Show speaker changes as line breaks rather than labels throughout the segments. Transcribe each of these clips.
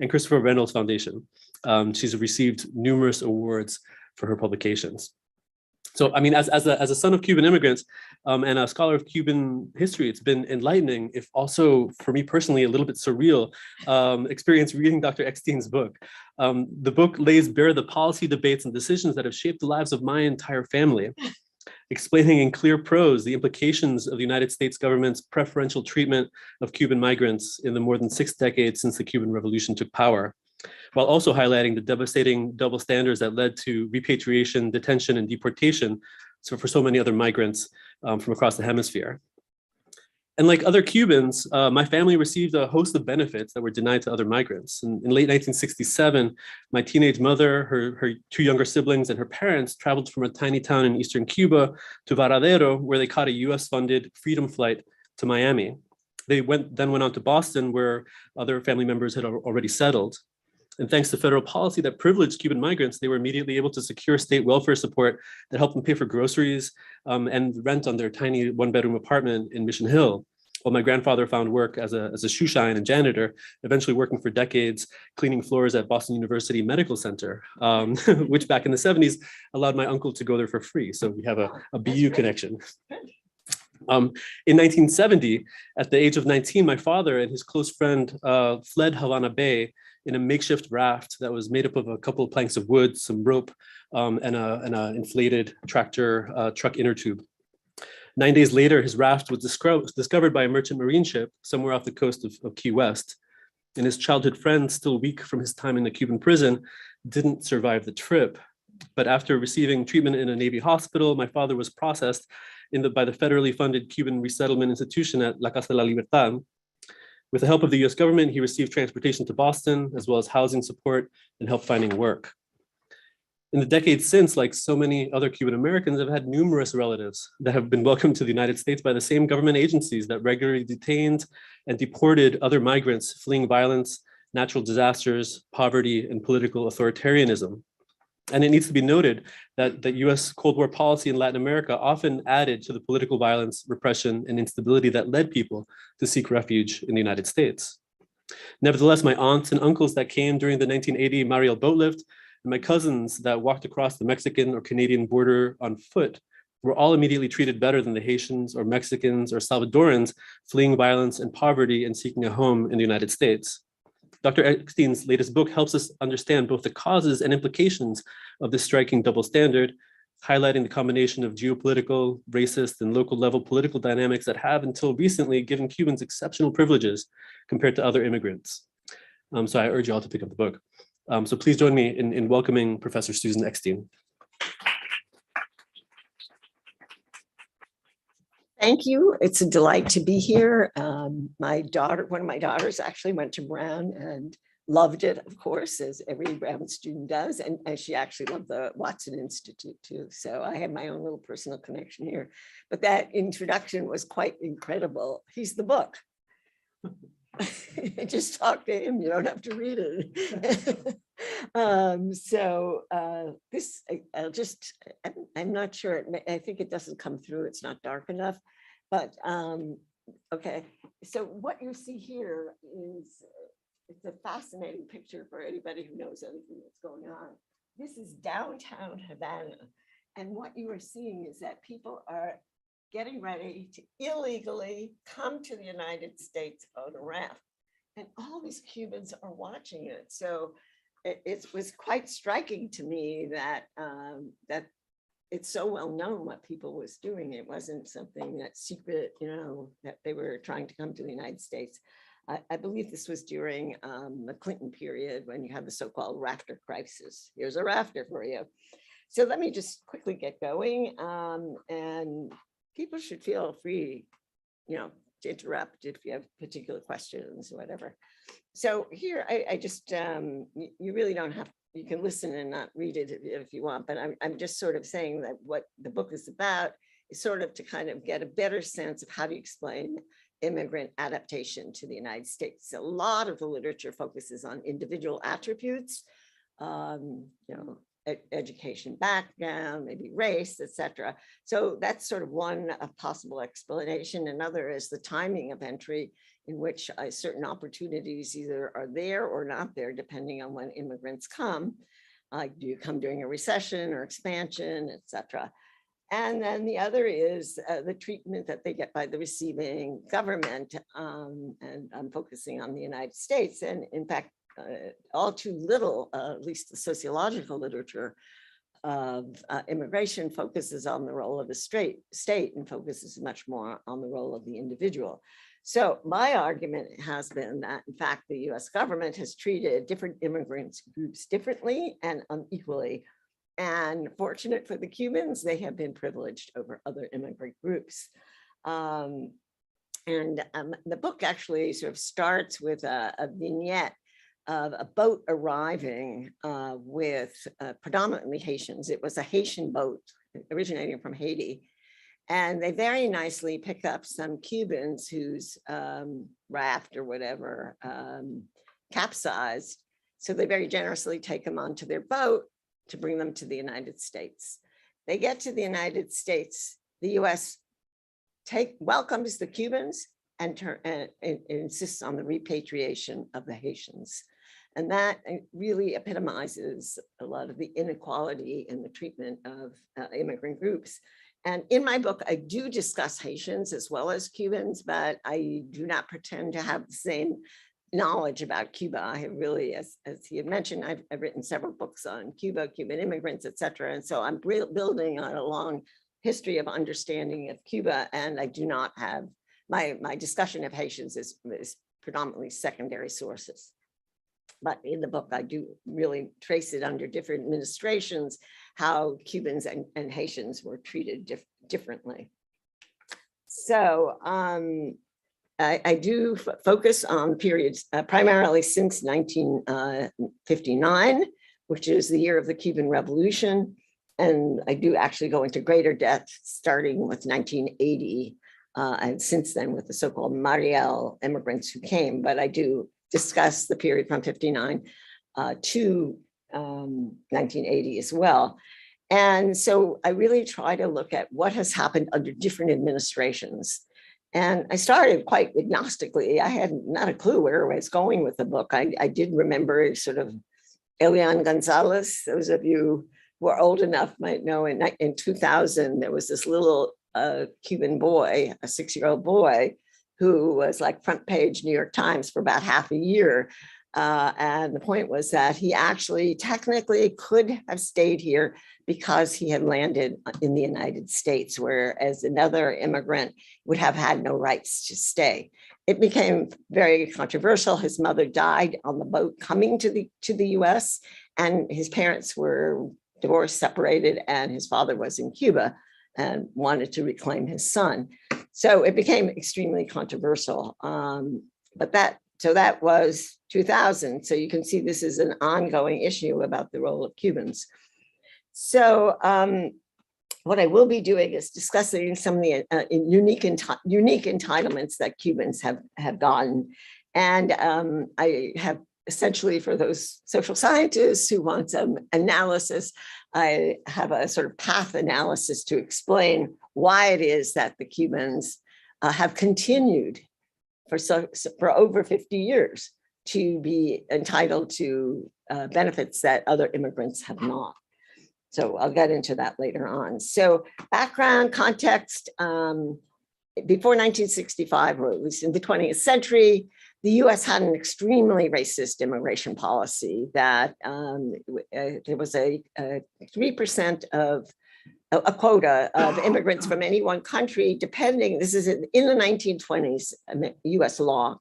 and Christopher Reynolds Foundation. She's received numerous awards for her publications. So, I mean, as a son of Cuban immigrants and a scholar of Cuban history, it's been enlightening, if also for me personally, a little bit surreal experience reading Dr. Eckstein's book. The book lays bare the policy debates and decisions that have shaped the lives of my entire family, explaining in clear prose the implications of the United States government's preferential treatment of Cuban migrants in the more than 6 decades since the Cuban Revolution took power, while also highlighting the devastating double standards that led to repatriation, detention, and deportation for so many other migrants from across the hemisphere. And like other Cubans, my family received a host of benefits that were denied to other migrants. In late 1967, my teenage mother, her 2 younger siblings, and her parents traveled from a tiny town in eastern Cuba to Varadero, where they caught a US-funded freedom flight to Miami. They then went on to Boston, where other family members had already settled. And thanks to federal policy that privileged Cuban migrants, they were immediately able to secure state welfare support that helped them pay for groceries and rent on their tiny 1-bedroom apartment in Mission Hill. While my grandfather found work as a shoe shine and janitor, eventually working for decades, cleaning floors at Boston University Medical Center, which back in the 70s allowed my uncle to go there for free. So we have a BU connection. In 1970, at the age of 19, my father and his close friend fled Havana Bay in a makeshift raft that was made up of a couple of planks of wood, some rope, and an inflated tractor truck inner tube. 9 days later, his raft was discovered by a merchant marine ship somewhere off the coast of Key West. And his childhood friend, still weak from his time in the Cuban prison, didn't survive the trip. But after receiving treatment in a Navy hospital, my father was processed by the federally funded Cuban resettlement institution at La Casa de la Libertad. With the help of the US government, he received transportation to Boston, as well as housing support and help finding work. In the decades since, like so many other Cuban Americans, I've had numerous relatives that have been welcomed to the United States by the same government agencies that regularly detained and deported other migrants fleeing violence, natural disasters, poverty, and political authoritarianism. And it needs to be noted that the US Cold War policy in Latin America often added to the political violence, repression, and instability that led people to seek refuge in the United States. Nevertheless, my aunts and uncles that came during the 1980 Mariel boat lift, and my cousins that walked across the Mexican or Canadian border on foot were all immediately treated better than the Haitians or Mexicans or Salvadorans fleeing violence and poverty and seeking a home in the United States. Dr. Eckstein's latest book helps us understand both the causes and implications of this striking double standard, highlighting the combination of geopolitical, racist, and local level political dynamics that have until recently given Cubans exceptional privileges compared to other immigrants. So I urge you all to pick up the book. So please join me in welcoming Professor Susan Eckstein.
Thank you. It's a delight to be here. One of my daughters actually went to Brown and loved it, of course, as every Brown student does. And she actually loved the Watson Institute too. So I have my own little personal connection here. But that introduction was quite incredible. He's the book. Just talk to him, you don't have to read it. I'm not sure, I think it doesn't come through, it's not dark enough, but okay. So what you see here is, it's a fascinating picture for anybody who knows anything that's going on. This is downtown Havana. And what you are seeing is that people are getting ready to illegally come to the United States on a raft. And all these Cubans are watching it. So it was quite striking to me that that it's so well known what people was doing. It wasn't something that's secret, you know, that they were trying to come to the United States. I believe this was during the Clinton period when you had the so-called rafter crisis. Here's a rafter for you. So let me just quickly get going. And people should feel free, you know, to interrupt if you have particular questions or whatever. So here, I just, you really don't have, you can listen and not read it if you want, but I'm just sort of saying that what the book is about is sort of to kind of get a better sense of how to explain immigrant adaptation to the United States. A lot of the literature focuses on individual attributes, you know, education background, maybe race, etc. So that's sort of one possible explanation. Another is the timing of entry, in which certain opportunities either are there or not there, depending on when immigrants come. Do you come during a recession or expansion, etc. And then the other is the treatment that they get by the receiving government. And I'm focusing on the United States. And in fact, all too little, at least the sociological literature of immigration focuses on the role of the state and focuses much more on the role of the individual. So my argument has been that, in fact, the US government has treated different immigrant groups differently and unequally. And fortunate for the Cubans, they have been privileged over other immigrant groups. The book actually sort of starts with a vignette of a boat arriving with predominantly Haitians. It was a Haitian boat originating from Haiti. And they very nicely pick up some Cubans whose raft or whatever capsized. So they very generously take them onto their boat to bring them to the United States. They get to the United States, the US welcomes the Cubans and insists on the repatriation of the Haitians. And that really epitomizes a lot of the inequality in the treatment of immigrant groups. And in my book, I do discuss Haitians as well as Cubans, but I do not pretend to have the same knowledge about Cuba. I have really, as he had mentioned, I've written several books on Cuba, Cuban immigrants, et cetera. And so I'm building on a long history of understanding of Cuba. And I do not have, my discussion of Haitians is predominantly secondary sources. But in the book, I do really trace it under different administrations, how Cubans and Haitians were treated differently. So I do focus on periods primarily since 1959, which is the year of the Cuban Revolution. And I do actually go into greater depth starting with 1980, and since then with the so-called Mariel immigrants who came, but I do discuss the period from 59 to 1980 as well. And so I really try to look at what has happened under different administrations. And I started quite agnostically. I had not a clue where I was going with the book. I did remember sort of Elian Gonzalez. Those of you who are old enough might know in 2000, there was this little Cuban boy, a 6-year-old boy, who was like front page New York Times for about half a year. And the point was that he actually technically could have stayed here because he had landed in the United States, whereas another immigrant would have had no rights to stay. It became very controversial. His mother died on the boat coming to the US, and his parents were divorced, separated, and his father was in Cuba and wanted to reclaim his son. So it became extremely controversial. So that was 2000. So you can see this is an ongoing issue about the role of Cubans. So what I will be doing is discussing some of the unique entitlements that Cubans have gotten. And I have essentially, for those social scientists who want some analysis, I have a sort of path analysis to explain why it is that the Cubans have continued for over 50 years to be entitled to benefits that other immigrants have not. So I'll get into that later on. So background, context, before 1965, or at least in the 20th century, the US had an extremely racist immigration policy that there was a 3% of a quota of immigrants from any one country, depending, this is in the 1920s, US law,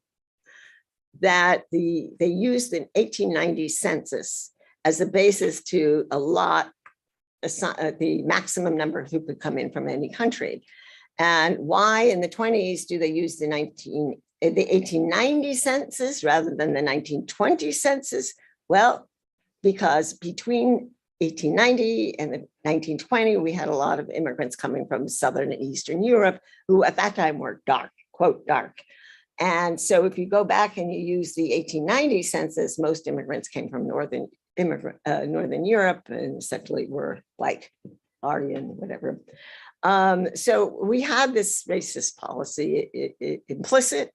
that they used an 1890 census as a basis to allot the maximum number who could come in from any country. And why in the 20s do they use the 1890 census rather than the 1920 census? Well, because between 1890 and the 1920, we had a lot of immigrants coming from Southern and Eastern Europe who at that time were dark, quote, dark. And so if you go back and you use the 1890 census, most immigrants came from Northern Northern Europe, and essentially were white, Aryan, whatever. So we had this racist policy implicit,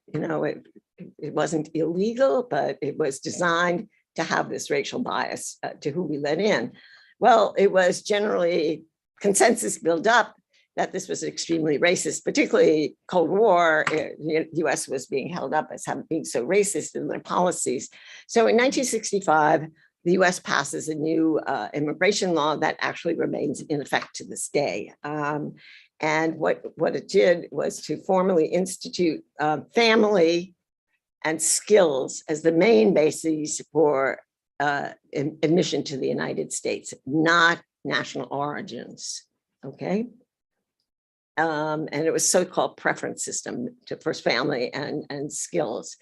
it wasn't illegal, but it was designed to have this racial bias to who we let in. Well, it was generally consensus built up that this was extremely racist, particularly Cold War. The US was being held up as having been so racist in their policies. So in 1965, the US passes a new immigration law that actually remains in effect to this day. And what it did was to formally institute family and skills as the main bases for admission to the United States, not national origins, okay? And it was so-called preference system to first family and skills.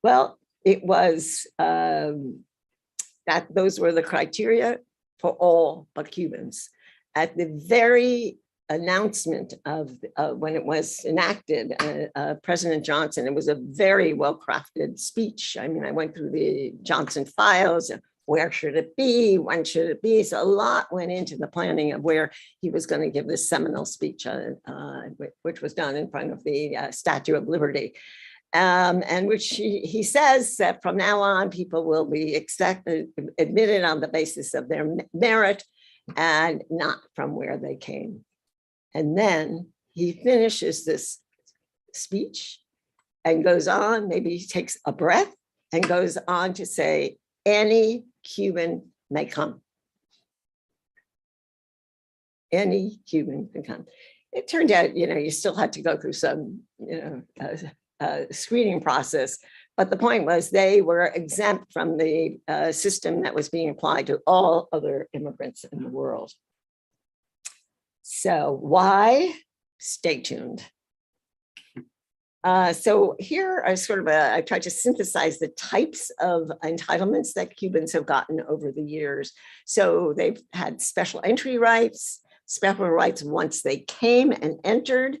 Well, it was that those were the criteria for all but Cubans. At the very announcement of when it was enacted, President Johnson, it was a very well-crafted speech. I mean, I went through the Johnson files. Where should it be? When should it be? So a lot went into the planning of where he was going to give this seminal speech, which was done in front of the Statue of Liberty. And which he says that from now on, people will be admitted on the basis of their merit and not from where they came. And then he finishes this speech and goes on, maybe he takes a breath and goes on to say, any Cuban may come. Any Cuban can come. It turned out, you still had to go through some, screening process, but the point was they were exempt from the system that was being applied to all other immigrants in the world. So why? Stay tuned. So here I I tried to synthesize the types of entitlements that Cubans have gotten over the years. So they've had special entry rights, special rights once they came and entered,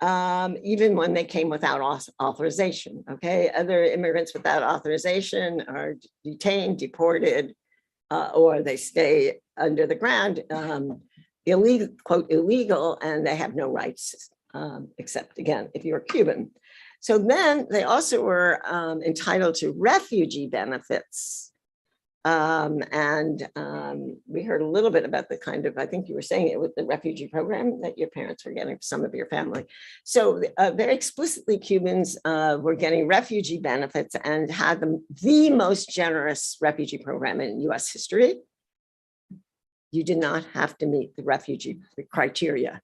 even when they came without authorization, okay? Other immigrants without authorization are detained, deported, or they stay under the ground, illegal, quote, illegal, and they have no rights, except, again, if you're Cuban. So then they also were entitled to refugee benefits. We heard a little bit about the kind of, I think you were saying it with the refugee program that your parents were getting for some of your family. So very explicitly, Cubans were getting refugee benefits and had the most generous refugee program in US history. You did not have to meet the refugee criteria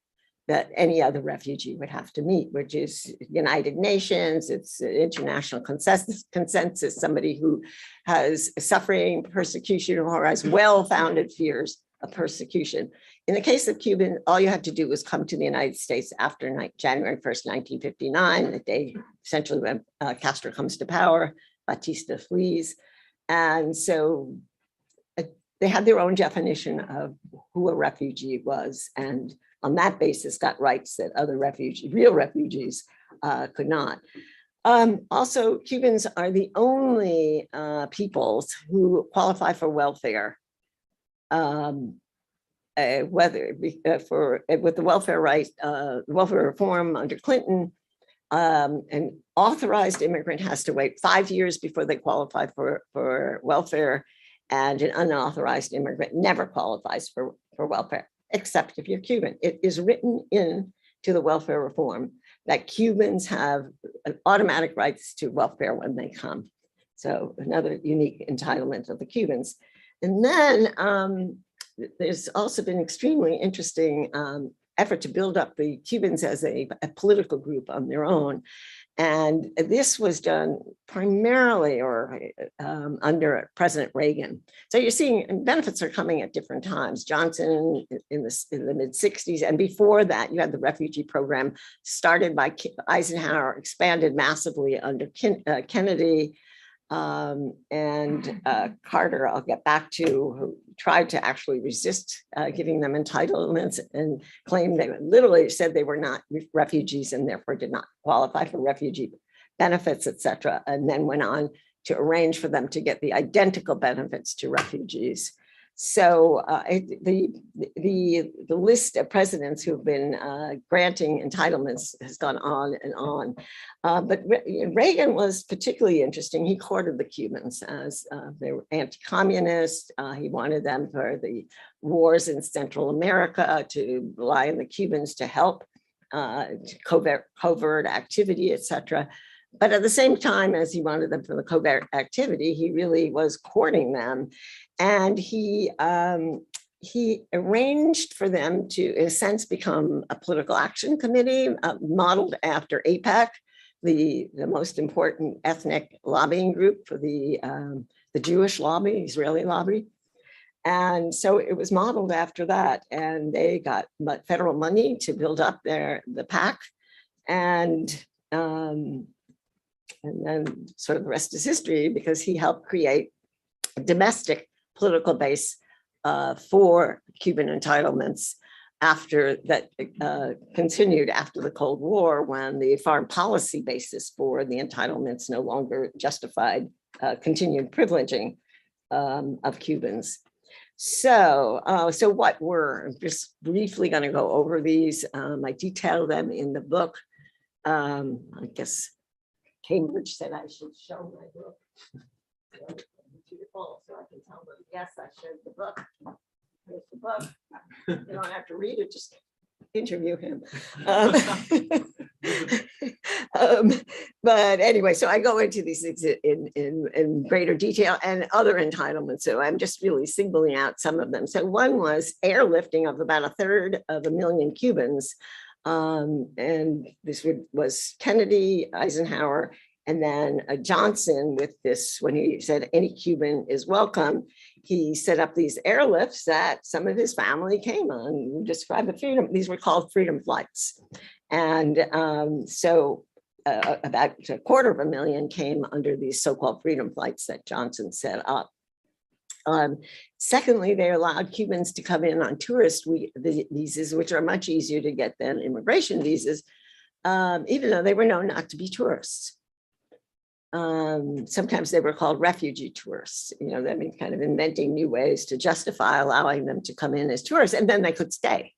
that any other refugee would have to meet, which is United Nations, it's international consensus, somebody who has suffering, persecution, or has well-founded fears of persecution. In the case of Cuban, all you had to do was come to the United States after January 1st, 1959, the day essentially when Castro comes to power, Batista flees. And so they had their own definition of who a refugee was, and on that basis got rights that other real refugees could not. Also, Cubans are the only peoples who qualify for welfare, with the welfare right, welfare reform under Clinton. An authorized immigrant has to wait 5 years before they qualify for welfare, and an unauthorized immigrant never qualifies for welfare, except if you're Cuban. It is written into the welfare reform that Cubans have automatic rights to welfare when they come. So another unique entitlement of the Cubans. And then there's also been extremely interesting effort to build up the Cubans as a political group on their own. And this was done primarily under President Reagan. So you're seeing benefits are coming at different times. Johnson in the mid 60s, and before that, you had the refugee program started by Eisenhower, expanded massively under Kennedy, and Carter, I'll get back to, who tried to actually resist giving them entitlements and claimed they literally said they were not refugees and therefore did not qualify for refugee benefits, et cetera, and then went on to arrange for them to get the identical benefits to refugees. So the list of presidents who've been granting entitlements has gone on and on. But Reagan was particularly interesting. He courted the Cubans as they were anti-communist. He wanted them for the wars in Central America to rely on the Cubans to help covert activity, etc. But at the same time as he wanted them for the covert activity, he really was courting them. And he arranged for them to, in a sense, become a political action committee modeled after AIPAC, the most important ethnic lobbying group for the Jewish lobby, Israeli lobby. And so it was modeled after that. And they got federal money to build up the PAC. And then sort of the rest is history, because he helped create a domestic political base for Cuban entitlements after that continued after the Cold War, when the foreign policy basis for the entitlements no longer justified continued privileging of Cubans. So what I'm just briefly going to go over these. I detail them in the book. I guess Cambridge said I should show my book. So I can tell them, yes, I showed the book. Here's the book. You don't have to read it, just interview him. But anyway, so I go into these things in greater detail, and other entitlements. So I'm just really singling out some of them. So one was airlifting of about 250,000 Cubans. And this was Kennedy, Eisenhower, and then Johnson with this, when he said any Cuban is welcome, he set up these airlifts that some of his family came on. You describe the freedom, these were called freedom flights. And so about 250,000 came under these so-called freedom flights that Johnson set up. Secondly, they allowed Cubans to come in on tourist visas, which are much easier to get than immigration visas, even though they were known not to be tourists. Sometimes they were called refugee tourists, that means kind of inventing new ways to justify allowing them to come in as tourists, and then they could stay.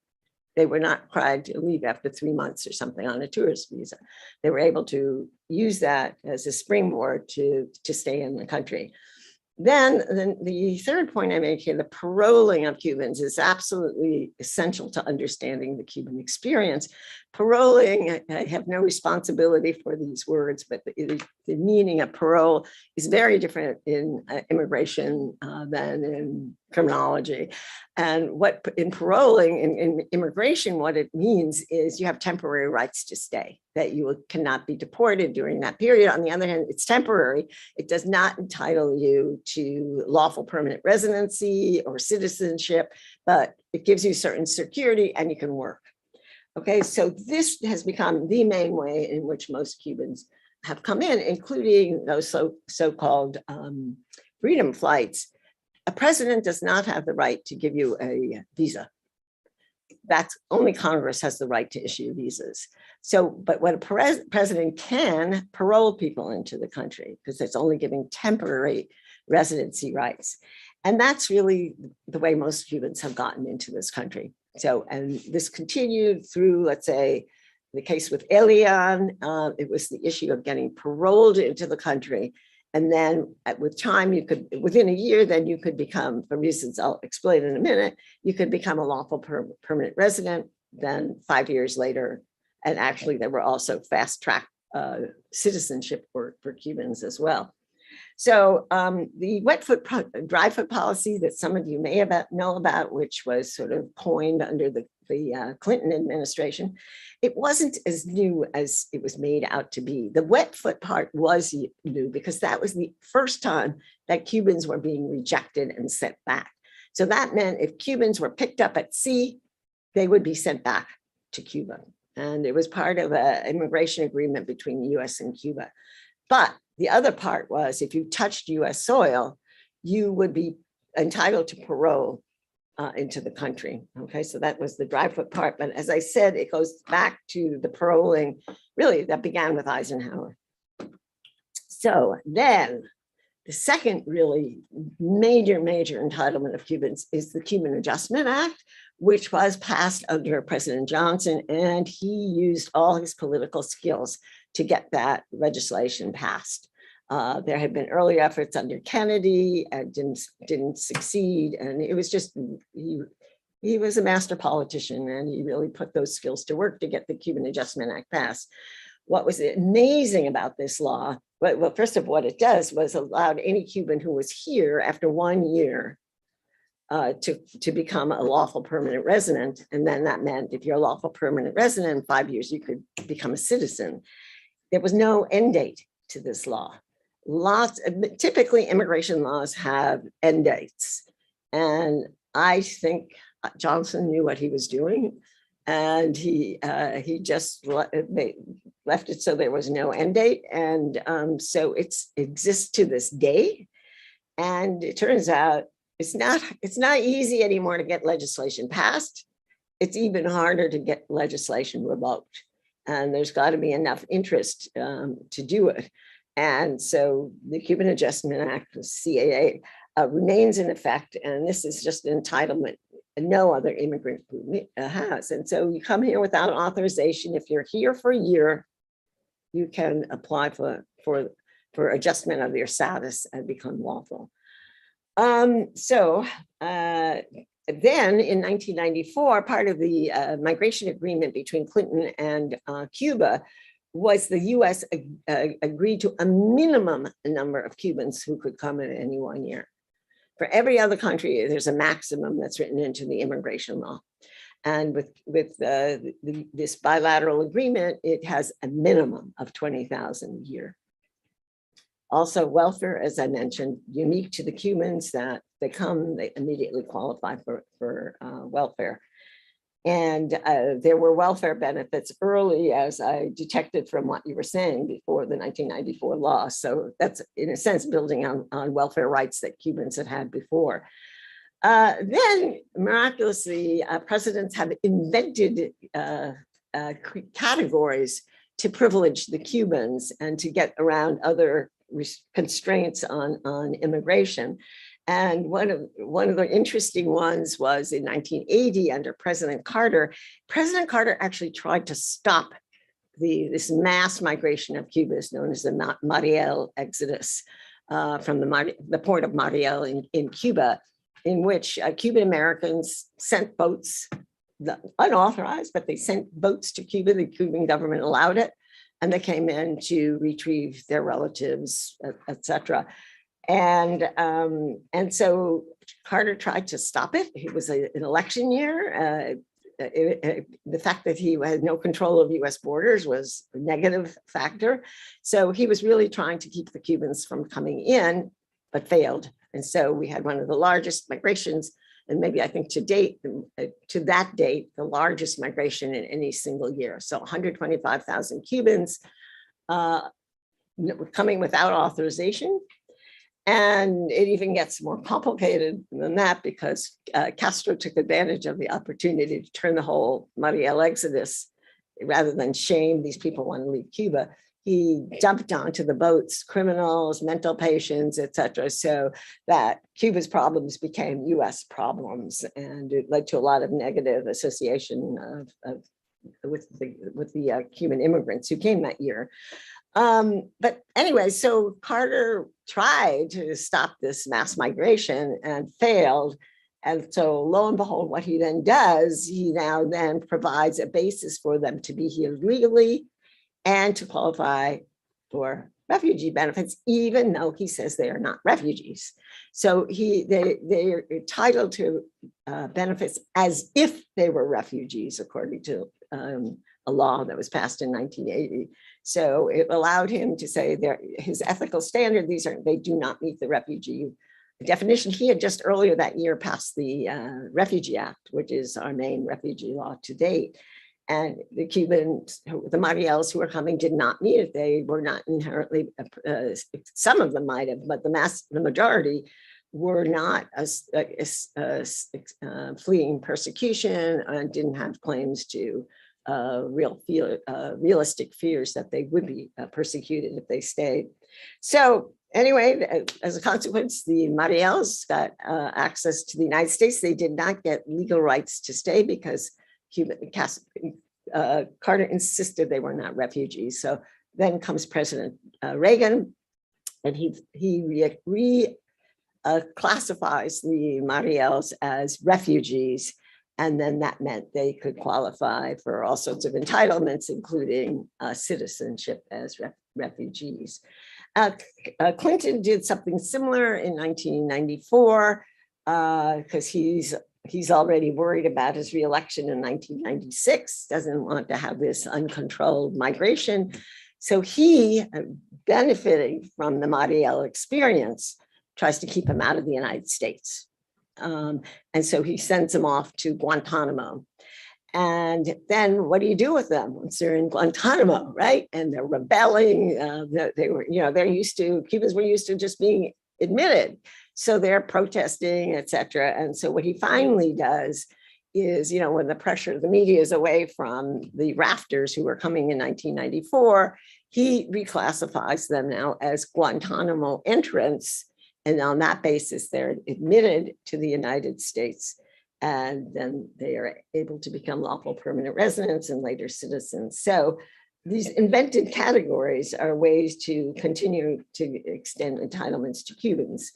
They were not required to leave after 3 months or something on a tourist visa. They were able to use that as a springboard to stay in the country. Then the third point I make here, the paroling of Cubans, is absolutely essential to understanding the Cuban experience. Paroling, I have no responsibility for these words, but the meaning of parole is very different in immigration than in criminology. And what in paroling, in immigration, what it means is you have temporary rights to stay, that you cannot be deported during that period. On the other hand, it's temporary. It does not entitle you to lawful permanent residency or citizenship, but it gives you certain security and you can work. Okay, so this has become the main way in which most Cubans have come in, including those so-called freedom flights. A president does not have the right to give you a visa. That's only Congress has the right to issue visas. So, but what a president can parole people into the country, because it's only giving temporary residency rights. And that's really the way most Cubans have gotten into this country. So, and this continued through, let's say, the case with Elian. It was the issue of getting paroled into the country. And then with time, you could, within a year, then you could become, for reasons I'll explain in a minute, you could become a lawful permanent resident. Then 5 years later, and actually there were also fast track citizenship for Cubans as well. So the wet foot, dry foot policy that some of you may know about, which was sort of coined under the Clinton administration, it wasn't as new as it was made out to be. The wet foot part was new because that was the first time that Cubans were being rejected and sent back. So that meant if Cubans were picked up at sea, they would be sent back to Cuba. And it was part of an immigration agreement between the US and Cuba. But the other part was if you touched US soil, you would be entitled to parole into the country. Okay, so that was the dry foot part. But as I said, it goes back to the paroling, really, that began with Eisenhower. So then The second really major entitlement of Cubans is the Cuban Adjustment Act, which was passed under President Johnson, and he used all his political skills to get that legislation passed. There had been early efforts under Kennedy and didn't succeed, and it was just, he was a master politician, and he really put those skills to work to get the Cuban Adjustment Act passed. What was amazing about this law, well, first of all, what it does was allowed any Cuban who was here after 1 year to become a lawful permanent resident. And then that meant if you're a lawful permanent resident in 5 years, you could become a citizen. There was no end date to this law. Typically immigration laws have end dates. And I think Johnson knew what he was doing. And he just left it so there was no end date. And so it exists to this day. And it turns out it's not easy anymore to get legislation passed. It's even harder to get legislation revoked. And there's got to be enough interest to do it. And so the Cuban Adjustment Act, the CAA, remains in effect. And this is just an entitlement no other immigrant group has. And so you come here without authorization. If you're here for a year, you can apply for adjustment of your status and become lawful. Then in 1994, part of the migration agreement between Clinton and Cuba was the US agreed to a minimum number of Cubans who could come in any 1 year. For every other country, there's a maximum that's written into the immigration law. And with this bilateral agreement, it has a minimum of 20,000 a year. Also, welfare, as I mentioned, unique to the Cubans, that they immediately qualify for welfare. And there were welfare benefits early, as I detected from what you were saying before the 1994 law. So that's, in a sense, building on welfare rights that Cubans had before. Then, miraculously, presidents have invented categories to privilege the Cubans and to get around other constraints on immigration. And one of the interesting ones was in 1980 under President Carter. President Carter actually tried to stop this mass migration of Cubans known as the Mariel exodus from the port of Mariel in Cuba, in which Cuban Americans sent boats, unauthorized, but they sent boats to Cuba. The Cuban government allowed it, and they came in to retrieve their relatives, etc. And so Carter tried to stop it. It was an election year. The fact that he had no control of US borders was a negative factor. So he was really trying to keep the Cubans from coming in, but failed. And so we had one of the largest migrations, and maybe I think to that date, the largest migration in any single year. So 125,000 Cubans coming without authorization. And it even gets more complicated than that, because Castro took advantage of the opportunity to turn the whole Mariel exodus, rather than shame these people want to leave Cuba. He dumped onto the boats criminals, mental patients, etc., so that Cuba's problems became US problems, and it led to a lot of negative association with the Cuban immigrants who came that year. But anyway, so Carter tried to stop this mass migration and failed. And so lo and behold, what he then does, he now then provides a basis for them to be here legally and to qualify for refugee benefits, even though he says they are not refugees. So they are entitled to benefits as if they were refugees, according to a law that was passed in 1980. So it allowed him to say his ethical standard, they do not meet the refugee definition. He had just earlier that year passed the Refugee Act, which is our main refugee law to date. And the Cubans, the Mariels who were coming, did not meet it. They were not inherently, some of them might have, but the majority were not fleeing persecution and didn't have claims to realistic fears that they would be persecuted if they stayed. So anyway, as a consequence, the Mariels got access to the United States. They did not get legal rights to stay because Carter insisted they were not refugees. So then comes President Reagan, and he classifies the Mariels as refugees. And then that meant they could qualify for all sorts of entitlements, including citizenship as refugees. Clinton did something similar in 1994 because he's already worried about his reelection in 1996, doesn't want to have this uncontrolled migration. So he, benefiting from the Mariel experience, tries to keep him out of the United States. And so he sends them off to Guantanamo. And then what do you do with them once they're in Guantanamo, right? And they're rebelling. Cubans were used to just being admitted. So they're protesting, et cetera. And so what he finally does is, when the pressure of the media is away from the rafters who were coming in 1994, he reclassifies them now as Guantanamo entrants. And on that basis, they're admitted to the United States, and then they are able to become lawful permanent residents and later citizens. So these invented categories are ways to continue to extend entitlements to Cubans.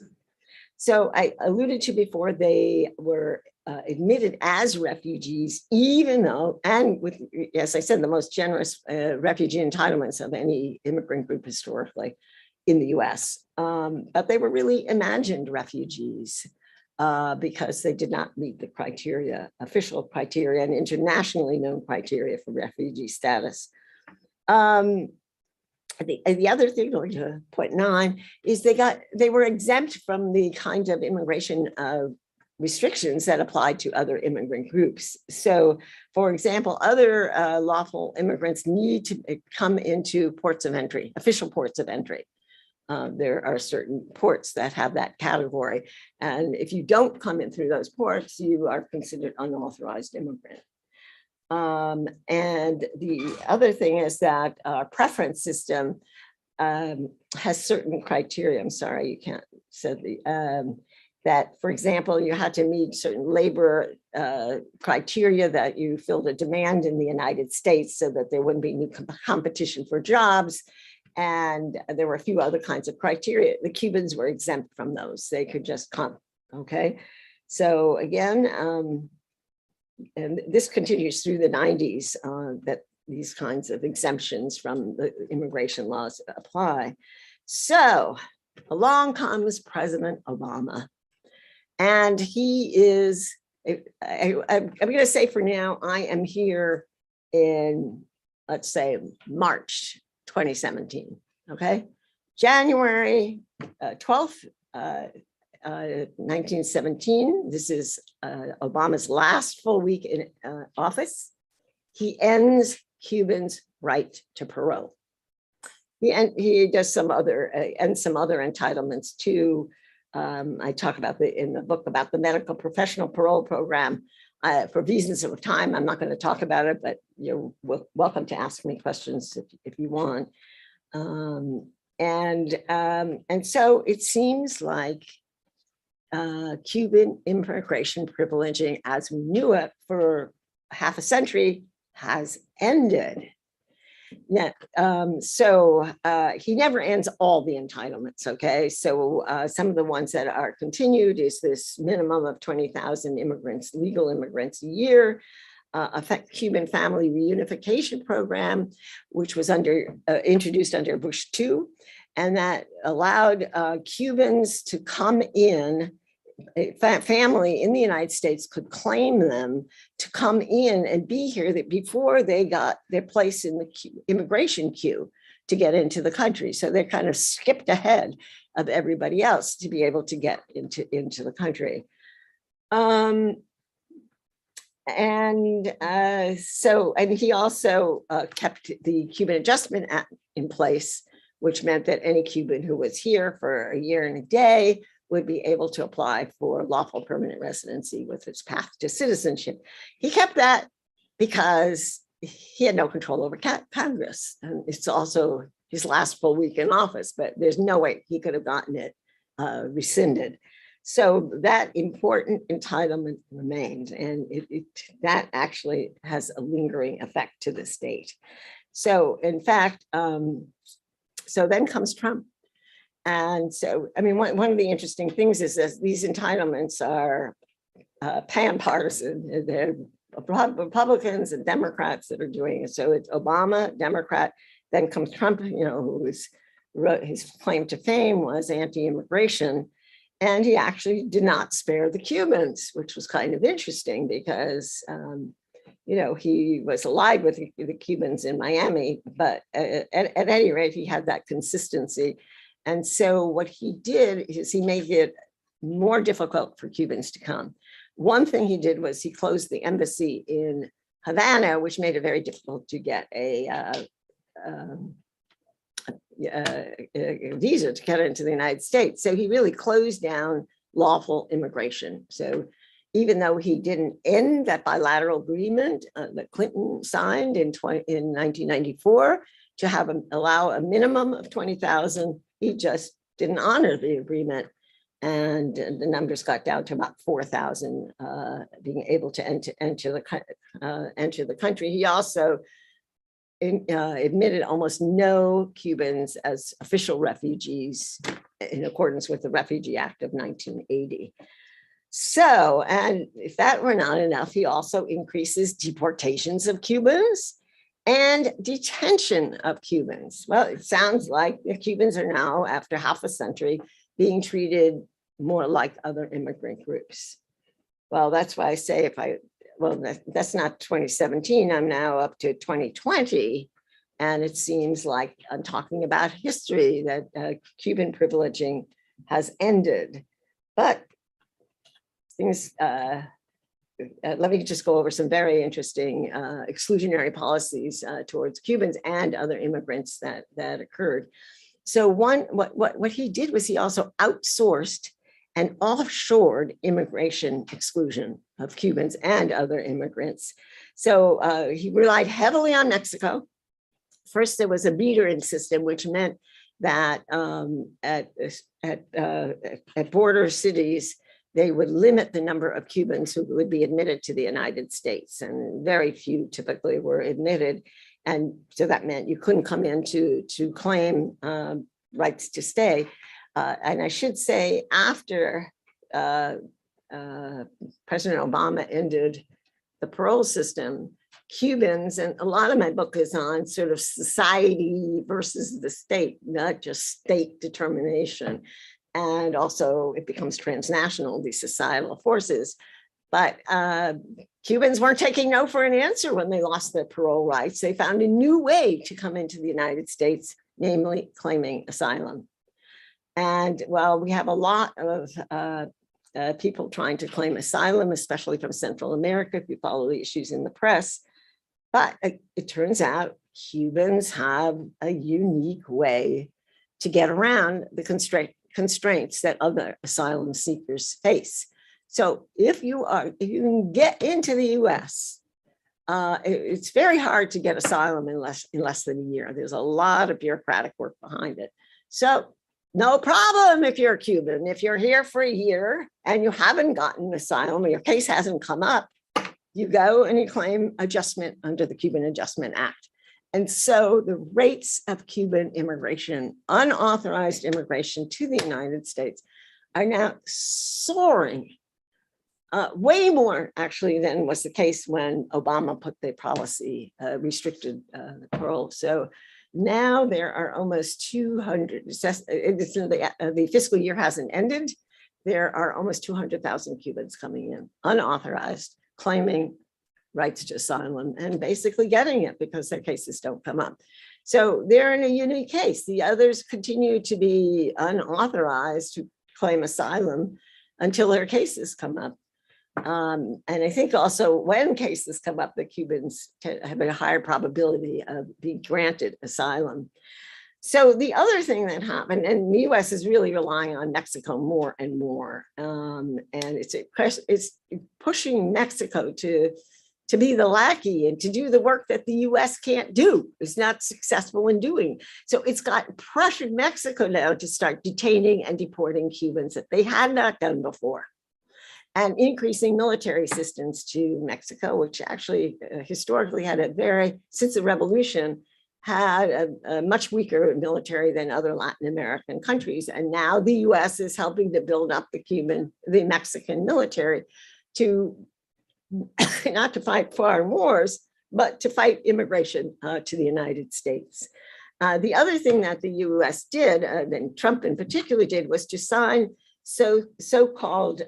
So I alluded to before, they were admitted as refugees, even though, and with, as I said, the most generous refugee entitlements of any immigrant group historically in the US. But they were really imagined refugees because they did not meet the criteria, official criteria and internationally known criteria for refugee status. The other thing, going to point 9, is they were exempt from the kind of immigration restrictions that applied to other immigrant groups. So, for example, other lawful immigrants need to come into ports of entry, official ports of entry. There are certain ports that have that category. And if you don't come in through those ports, you are considered unauthorized immigrant. And the other thing is that our preference system has certain criteria. I'm sorry, you can't say that, for example, you had to meet certain labor criteria, that you filled a demand in the United States so that there wouldn't be new competition for jobs. And there were a few other kinds of criteria. The Cubans were exempt from those. They could just come, okay? So again, and this continues through the 90s, that these kinds of exemptions from the immigration laws apply. So along comes President Obama. And he is, I'm going to say for now, I am here in, let's say, March 2017, okay? January 12th, 1917, this is Obama's last full week in office. He ends Cubans' right to parole. He does some other entitlements too. I talk about in the book about the medical professional parole program. For reasons of time, I'm not going to talk about it, but you're welcome to ask me questions if you want. And so it seems like Cuban immigration privileging as we knew it for half a century has ended. Now, he never ends all the entitlements, okay? So some of the ones that are continued is this minimum of 20,000 immigrants, legal immigrants a year, affect Cuban family reunification program, which was introduced under Bush II, and that allowed Cubans to come in. A family in the United States could claim them to come in and be here before they got their place in the immigration queue to get into the country. So they kind of skipped ahead of everybody else to be able to get into the country. And he also kept the Cuban Adjustment Act in place, which meant that any Cuban who was here for a year and a day would be able to apply for lawful permanent residency with its path to citizenship. He kept that because he had no control over Congress. And it's also his last full week in office, but there's no way he could have gotten it rescinded. So that important entitlement remains, and that actually has a lingering effect to this date. So in fact, so then comes Trump. And so, I mean, one of the interesting things is that these entitlements are pan-partisan. They're Republicans and Democrats that are doing it. So it's Obama, Democrat, then comes Trump, you know, wrote his claim to fame was anti-immigration. And he actually did not spare the Cubans, which was kind of interesting because, you know, he was allied with the Cubans in Miami, but at any rate, he had that consistency. And so what he did is he made it more difficult for Cubans to come. One thing he did was he closed the embassy in Havana, which made it very difficult to get a visa to get into the United States. So he really closed down lawful immigration. So even though he didn't end that bilateral agreement that Clinton signed in 1994 to allow a minimum of 20,000, he just didn't honor the agreement. And the numbers got down to about 4,000 being able to enter the country. He also admitted almost no Cubans as official refugees in accordance with the Refugee Act of 1980. So, and if that were not enough, he also increases deportations of Cubans and detention of Cubans. Well, it sounds like the Cubans are now, after half a century, being treated more like other immigrant groups. Well, that's why I say that's not 2017, I'm now up to 2020. And it seems like I'm talking about history that Cuban privileging has ended. But things, let me just go over some very interesting exclusionary policies towards Cubans and other immigrants that occurred. So what he did was he also outsourced and offshored immigration exclusion of Cubans and other immigrants. So he relied heavily on Mexico. First, there was a meter-in system, which meant that at border cities, they would limit the number of Cubans who would be admitted to the United States, and very few typically were admitted. And so that meant you couldn't come in to claim rights to stay. And I should say, after President Obama ended the parole system, Cubans, and a lot of my book is on sort of society versus the state, not just state determination. And also it becomes transnational, these societal forces. But Cubans weren't taking no for an answer when they lost their parole rights. They found a new way to come into the United States, namely claiming asylum. And while we have a lot of people trying to claim asylum, especially from Central America, if you follow the issues in the press, but it turns out Cubans have a unique way to get around the constraints that other asylum seekers face. So if you can get into the US, it's very hard to get asylum in less than a year. There's a lot of bureaucratic work behind it. So no problem if you're a Cuban. If you're here for a year and you haven't gotten asylum or your case hasn't come up, you go and you claim adjustment under the Cuban Adjustment Act. And so the rates of Cuban immigration, unauthorized immigration to the United States, are now soaring, way more actually than was the case when Obama put the policy, restricted parole. So now there are almost 200, the fiscal year hasn't ended. There are almost 200,000 Cubans coming in, unauthorized, claiming rights to asylum and basically getting it because their cases don't come up. So they're in a unique case. The others continue to be unauthorized to claim asylum until their cases come up. And I think also when cases come up, the Cubans have a higher probability of being granted asylum. So the other thing that happened, and the US is really relying on Mexico more and more, and it's pushing Mexico to to be the lackey and to do the work that the US can't do, is not successful in doing. So it's got pressured Mexico now to start detaining and deporting Cubans that they had not done before, and increasing military assistance to Mexico, which actually historically had a very, since the revolution, had a much weaker military than other Latin American countries. And now the US is helping to build up the Mexican military to not to fight foreign wars, but to fight immigration to the United States. The other thing that the US did, and Trump in particular did, was to sign so-called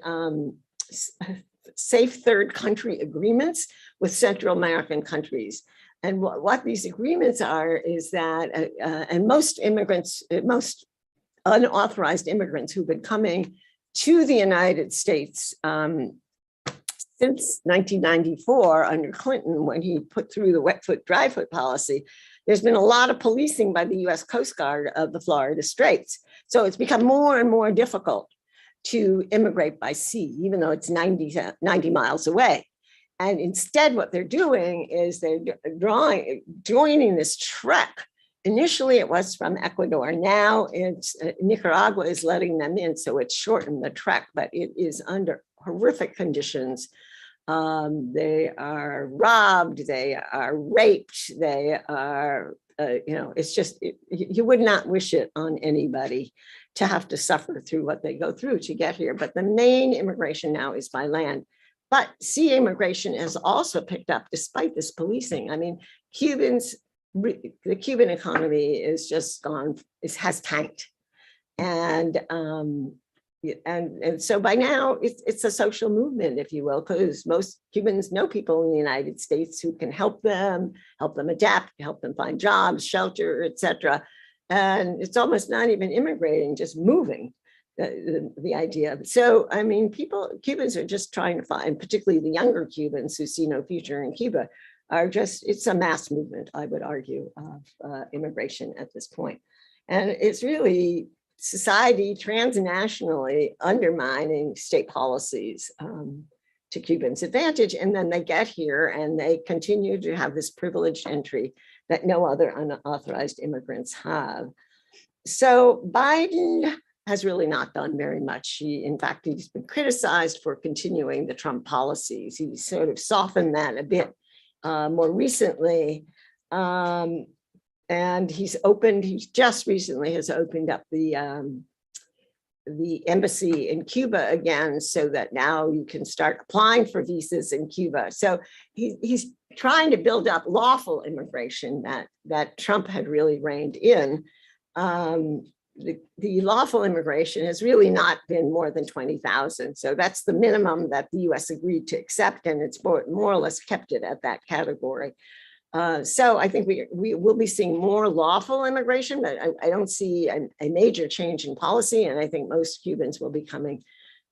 safe third country agreements with Central American countries. And what these agreements are is that, and most immigrants, most unauthorized immigrants who've been coming to the United States since 1994 under Clinton, when he put through the wet foot, dry foot policy, there's been a lot of policing by the US Coast Guard of the Florida Straits. So it's become more and more difficult to immigrate by sea, even though it's 90 miles away. And instead, what they're doing is they're joining this trek. Initially, it was from Ecuador. Now it's Nicaragua is letting them in, so it's shortened the trek, but it is under horrific conditions. They are robbed, they are raped, they are, it's just, you would not wish it on anybody to have to suffer through what they go through to get here. But the main immigration now is by land. But sea immigration has also picked up despite this policing. I mean, the Cuban economy is just gone, has tanked. And so by now it's a social movement, if you will, because most Cubans know people in the United States who can help them adapt, help them find jobs, shelter, etc. And it's almost not even immigrating, just moving. The idea. So, I mean, Cubans are just trying to find, particularly the younger Cubans who see no future in Cuba, are just, it's a mass movement, I would argue, of immigration at this point. And it's really society transnationally undermining state policies to Cubans' advantage. And then they get here and they continue to have this privileged entry that no other unauthorized immigrants have. So Biden has really not done very much. In fact, he's been criticized for continuing the Trump policies. He sort of softened that a bit more recently. And he just recently has opened up the embassy in Cuba again, so that now you can start applying for visas in Cuba. So he's trying to build up lawful immigration that Trump had really reined in. The lawful immigration has really not been more than 20,000. So that's the minimum that the US agreed to accept, and it's more or less kept it at that category. So I think we will be seeing more lawful immigration, but I don't see a major change in policy. And I think most Cubans will be coming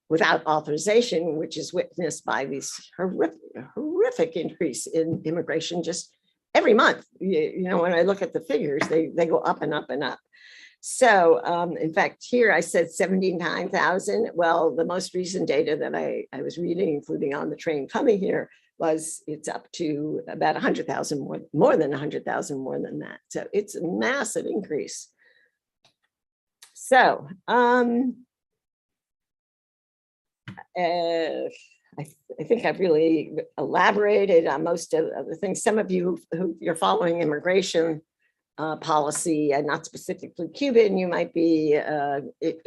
without authorization, which is witnessed by this horrific increase in immigration just every month. When I look at the figures, they go up and up and up. So in fact, here I said 79,000. Well, the most recent data that I was reading, including on the train coming here, was it's up to about 100,000 more than 100,000 more than that. So it's a massive increase. So I think I've really elaborated on most of the things. Some of you who you're following immigration policy, and not specifically Cuban, you might be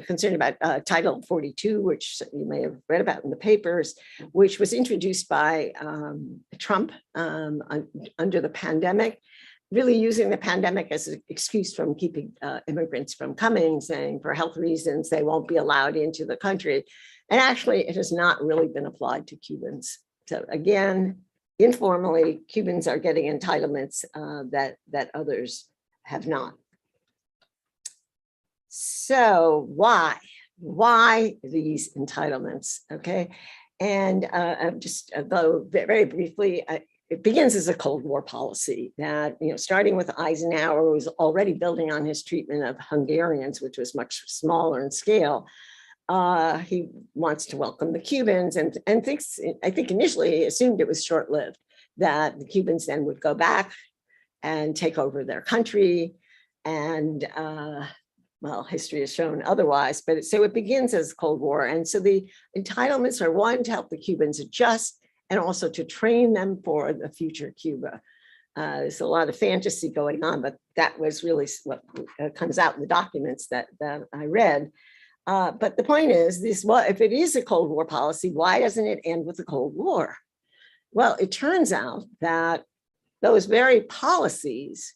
concerned about Title 42, which you may have read about in the papers, which was introduced by Trump under the pandemic, really using the pandemic as an excuse from keeping immigrants from coming, saying for health reasons they won't be allowed into the country. And actually, it has not really been applied to Cubans. So again, informally, Cubans are getting entitlements that others have not. So why these entitlements? Okay, and just though very briefly, it begins as a Cold War policy that, starting with Eisenhower, was already building on his treatment of Hungarians, which was much smaller in scale. He wants to welcome the Cubans and thinks, I think initially he assumed it was short-lived, that the Cubans then would go back and take over their country. And well, history has shown otherwise, but so it begins as Cold War. And so the entitlements are one, to help the Cubans adjust, and also to train them for the future Cuba. There's a lot of fantasy going on, but that was really what comes out in the documents that I read. But the point is, if it is a Cold War policy, why doesn't it end with the Cold War? Well, it turns out that those very policies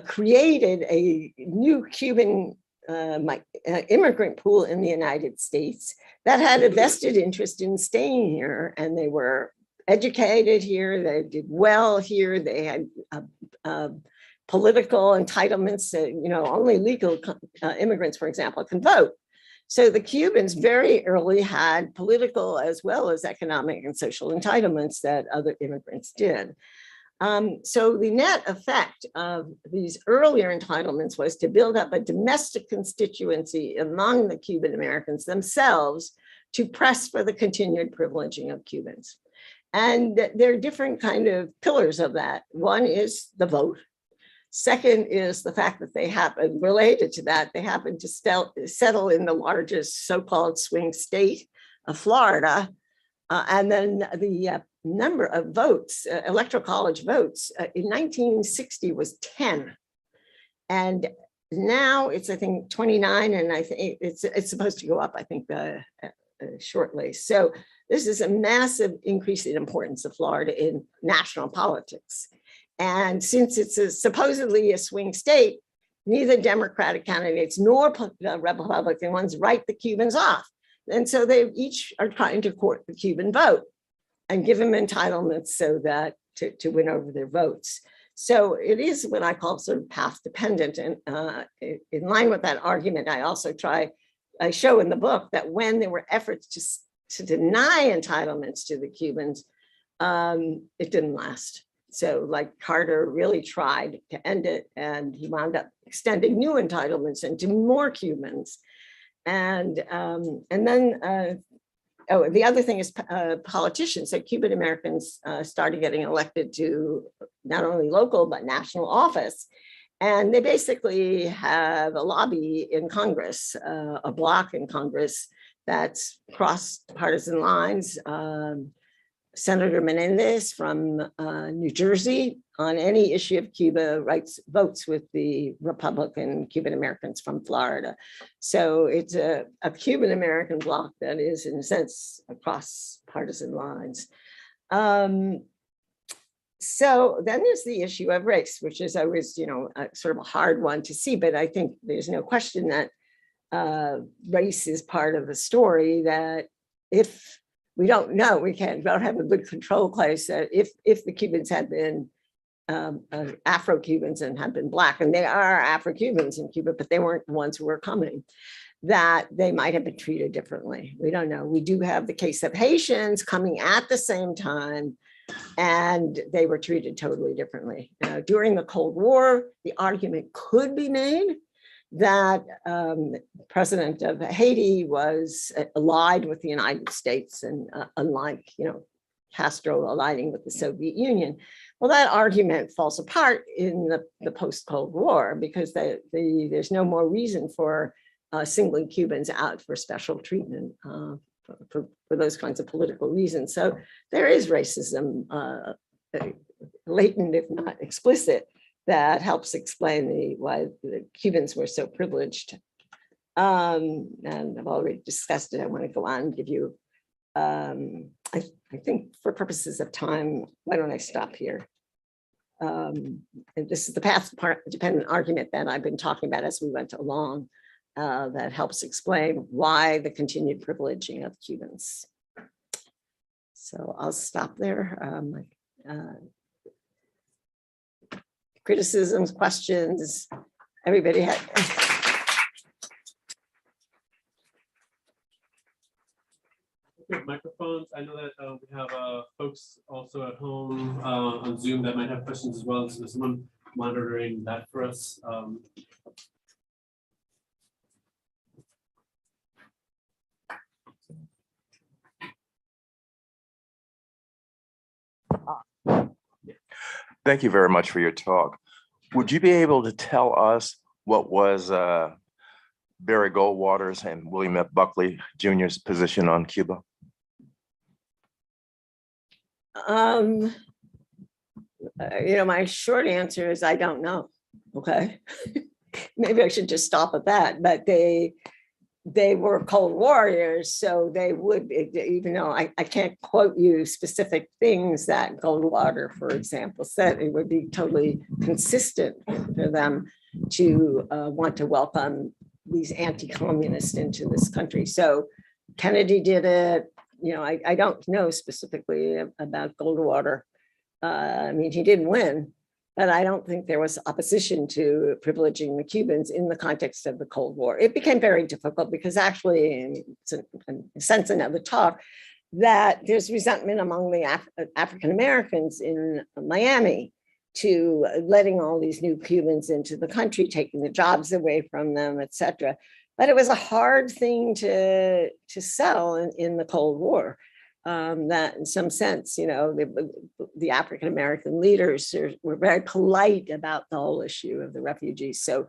created a new Cuban immigrant pool in the United States that had a vested interest in staying here, and they were educated here, they did well here, they had political entitlements. Only legal immigrants, for example, can vote. So the Cubans very early had political as well as economic and social entitlements that other immigrants did. So the net effect of these earlier entitlements was to build up a domestic constituency among the Cuban Americans themselves to press for the continued privileging of Cubans. And there are different kind of pillars of that. One is the vote. Second is the fact that they happen, related to that, they happen to settle in the largest so-called swing state of Florida. And then the number of votes, electoral college votes, in 1960 was 10. And now it's, I think, 29, and I think it's supposed to go up, I think, shortly. So this is a massive increase in importance of Florida in national politics. And since it's supposedly a swing state, neither Democratic candidates nor Republican ones write the Cubans off. And so they each are trying to court the Cuban vote and give them entitlements so that to win over their votes. So it is what I call sort of path dependent. And in line with that argument, I show in the book that when there were efforts to deny entitlements to the Cubans, it didn't last. So like Carter really tried to end it, and he wound up extending new entitlements into more Cubans. And then the other thing is politicians. So Cuban Americans started getting elected to not only local, but national office. And they basically have a lobby in Congress, a bloc in Congress that's crossed partisan lines. Senator Menendez from New Jersey, on any issue of Cuba, votes with the Republican Cuban Americans from Florida. So it's a Cuban American bloc that is, in a sense, across partisan lines. So then there's the issue of race, which is always, sort of a hard one to see, but I think there's no question that race is part of the story, that if we don't know, we don't have a good control case that if the Cubans had been Afro-Cubans and had been Black, and they are Afro-Cubans in Cuba, but they weren't the ones who were coming, that they might have been treated differently. We don't know. We do have the case of Haitians coming at the same time, and they were treated totally differently. During the Cold War, the argument could be made that president of Haiti was allied with the United States, and unlike, Castro aligning with the Soviet Union. Well, that argument falls apart in the post-Cold War, because there's no more reason for singling Cubans out for special treatment for those kinds of political reasons. So there is racism, latent, if not explicit, that helps explain why the Cubans were so privileged. And I've already discussed it. I want to go on and give you, I think for purposes of time, why don't I stop here? And this is the path-dependent argument that I've been talking about as we went along, that helps explain why the continued privileging of Cubans. So I'll stop there. Criticisms, questions, everybody had.
Microphones. I know that we have folks also at home on Zoom that might have questions as well. So there's someone monitoring that for us.
Thank you very much for your talk. Would you be able to tell us what was Barry Goldwater's and William F. Buckley Jr.'s position on Cuba?
My short answer is I don't know. Okay. Maybe I should just stop at that. But they were Cold Warriors, so they would, even though I can't quote you specific things that Goldwater, for example, said, it would be totally consistent for them to want to welcome these anti-communists into this country. So Kennedy did it. I don't know specifically about Goldwater. He didn't win, but I don't think there was opposition to privileging the Cubans in the context of the Cold War. It became very difficult because actually, it's a sense in the talk, that there's resentment among the African Americans in Miami to letting all these new Cubans into the country, taking the jobs away from them, et cetera. But it was a hard thing to sell in the Cold War. That in some sense, the African-American leaders were very polite about the whole issue of the refugees. So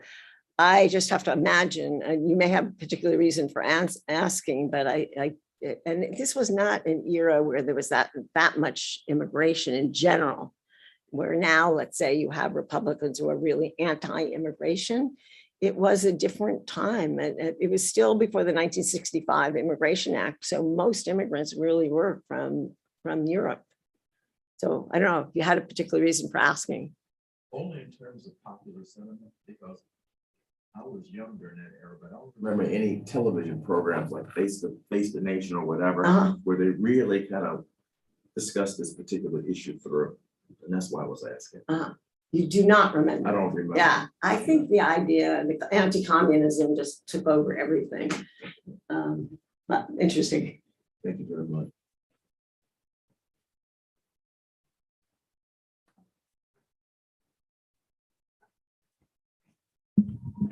I just have to imagine, and you may have a particular reason for asking, but and this was not an era where there was that much immigration in general, where now, let's say you have Republicans who are really anti-immigration. It was a different time. It was still before the 1965 Immigration Act. So most immigrants really were from Europe. So I don't know if you had a particular reason for asking.
Only in terms of popular sentiment, because I was young during that era, but I don't remember any television programs like Face the Nation or whatever, where they really kind of discussed this particular issue through. And that's why I was asking.
You do not remember?
I don't remember.
Yeah, I think the idea, the anti-communism just took over everything. But interesting.
Thank you very much.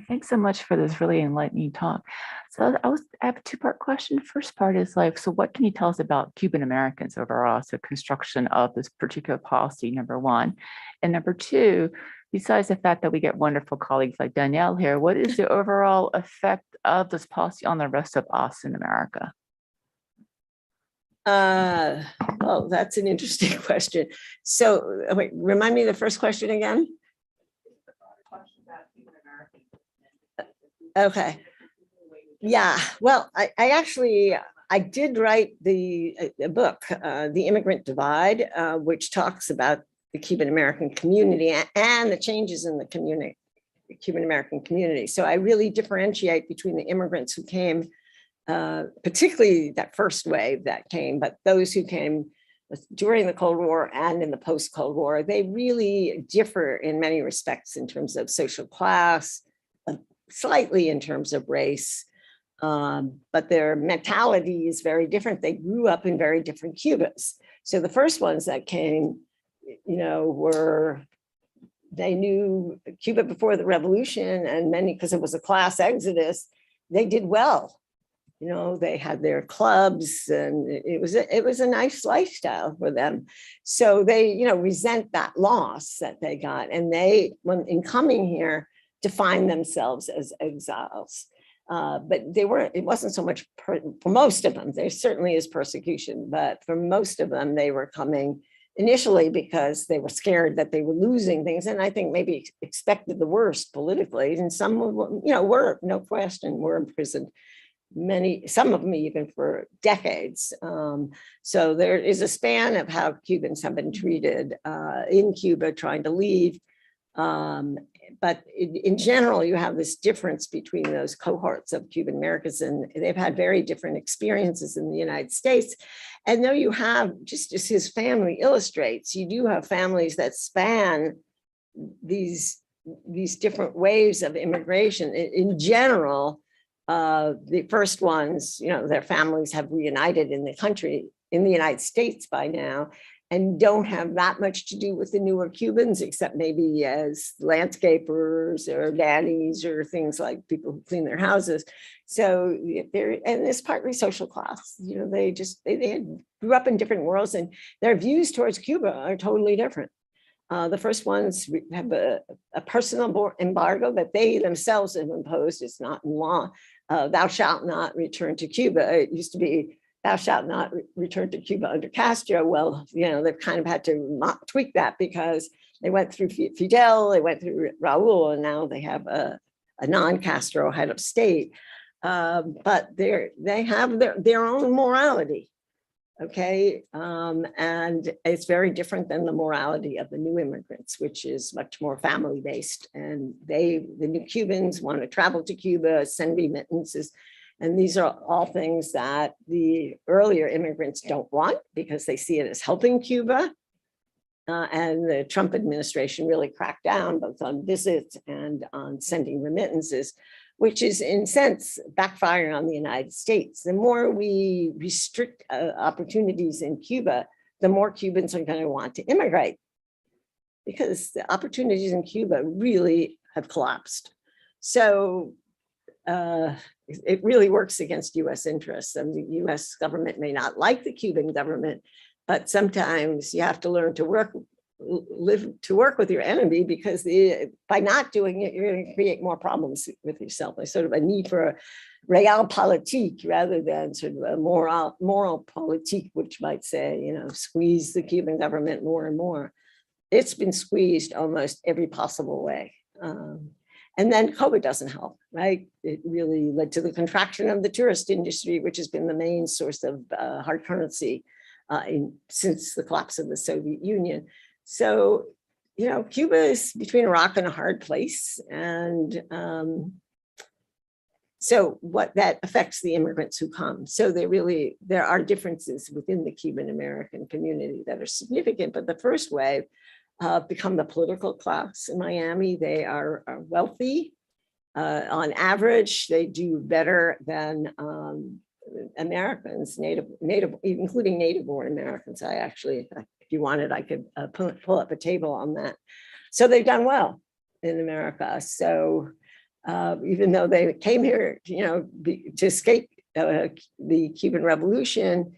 Thanks so much for this really enlightening talk. So I have a two-part question. First part is so what can you tell us about Cuban Americans overall? So construction of this particular policy, number one. And number two, besides the fact that we get wonderful colleagues like Danielle here, what is the overall effect of this policy on the rest of us in America?
Well, that's an interesting question. So wait, remind me the first question again. Okay. Yeah, well, I did write the book, The Immigrant Divide, which talks about the Cuban American community and the changes in the community, the Cuban American community. So I really differentiate between the immigrants who came, particularly that first wave that came, but those who came during the Cold War and in the post-Cold War, they really differ in many respects in terms of social class, slightly in terms of race, but their mentality is very different. They grew up in very different Cubas. So the first ones that came, they knew Cuba before the revolution, and many, because it was a class exodus, they did well. They had their clubs, and it was a nice lifestyle for them. So they, resent that loss that they got, and they, when in coming here, define themselves as exiles. But it wasn't so much for most of them. There certainly is persecution, but for most of them, they were coming initially because they were scared that they were losing things. And I think maybe expected the worst politically. And some of them, were, no question, were imprisoned. Some of them even for decades. So there is a span of how Cubans have been treated in Cuba trying to leave. But in general, you have this difference between those cohorts of Cuban Americans, and they've had very different experiences in the United States. And though you have, just as his family illustrates, you do have families that span these different waves of immigration. In general, the first ones, their families have reunited in the country, in the United States by now, and don't have that much to do with the newer Cubans, except maybe as landscapers or nannies or things like people who clean their houses. So and it's partly social class. They grew up in different worlds, and their views towards Cuba are totally different. The first ones have a personal embargo that they themselves have imposed. It's not in law. Thou shalt not return to Cuba. It used to be thou shalt not return to Cuba under Castro. Well, you know, they've kind of had to tweak that because they went through Fidel, they went through Raul, and now they have a non-Castro head of state. But they have their own morality. Okay, and it's very different than the morality of the new immigrants, which is much more family-based. And the new Cubans want to travel to Cuba, send remittances. And these are all things that the earlier immigrants don't want because they see it as helping Cuba. And the Trump administration really cracked down both on visits and on sending remittances, which is in a sense backfiring on the United States. The more we restrict opportunities in Cuba, the more Cubans are going to want to immigrate because the opportunities in Cuba really have collapsed. So it really works against US interests. And the US government may not like the Cuban government, but sometimes you have to learn to work with your enemy, because by not doing it, you're going to create more problems with yourself. There's sort of a need for a realpolitik rather than sort of a moral politik, which might say, you know, squeeze the Cuban government more and more. It's been squeezed almost every possible way. And then COVID doesn't help, right? It really led to the contraction of the tourist industry, which has been the main source of hard currency since the collapse of the Soviet Union. So, you know, Cuba is between a rock and a hard place. And so what that affects the immigrants who come. So there are differences within the Cuban American community that are significant, but the first wave become the political class in Miami. They are wealthy. On average, they do better than Americans, native, including native-born Americans. I actually, if you wanted, I could pull up a table on that. So they've done well in America. So even though they came here, you know, to escape the Cuban Revolution,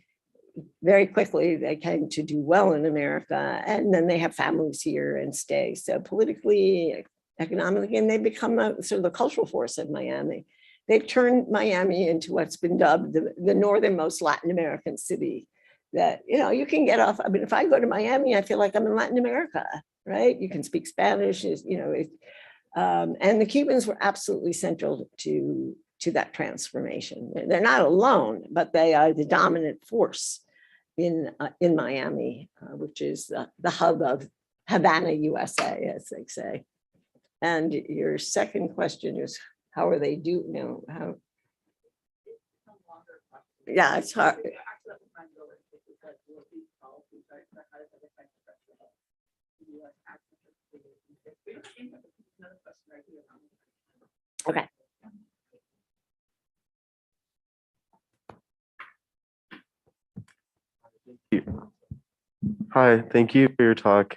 very quickly they came to do well in America, and then they have families here and stay. So politically, economically, and they become sort of the cultural force of Miami. They've turned Miami into what's been dubbed the northernmost Latin American city. That, you know, you can get off. I mean, if I go to Miami, I feel like I'm in Latin America, right? You can speak Spanish, you know, and the Cubans were absolutely central to that transformation. They're not alone, but they are the dominant force in Miami, which is the hub of Havana, USA, as they say. And your second question is, how are they doing? You know, how? Yeah, it's hard. Okay.
Hi, thank you for your talk.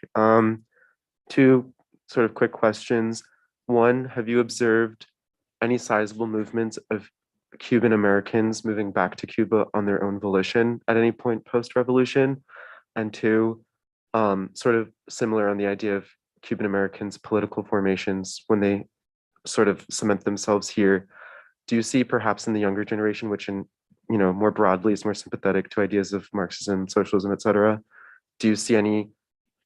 Two sort of quick questions. One, have you observed any sizable movements of Cuban Americans moving back to Cuba on their own volition at any point post-revolution? And two, sort of similar on the idea of Cuban Americans' political formations when they sort of cement themselves here. Do you see perhaps in the younger generation, which in, you know, more broadly is more sympathetic to ideas of Marxism, socialism, etc., do you see any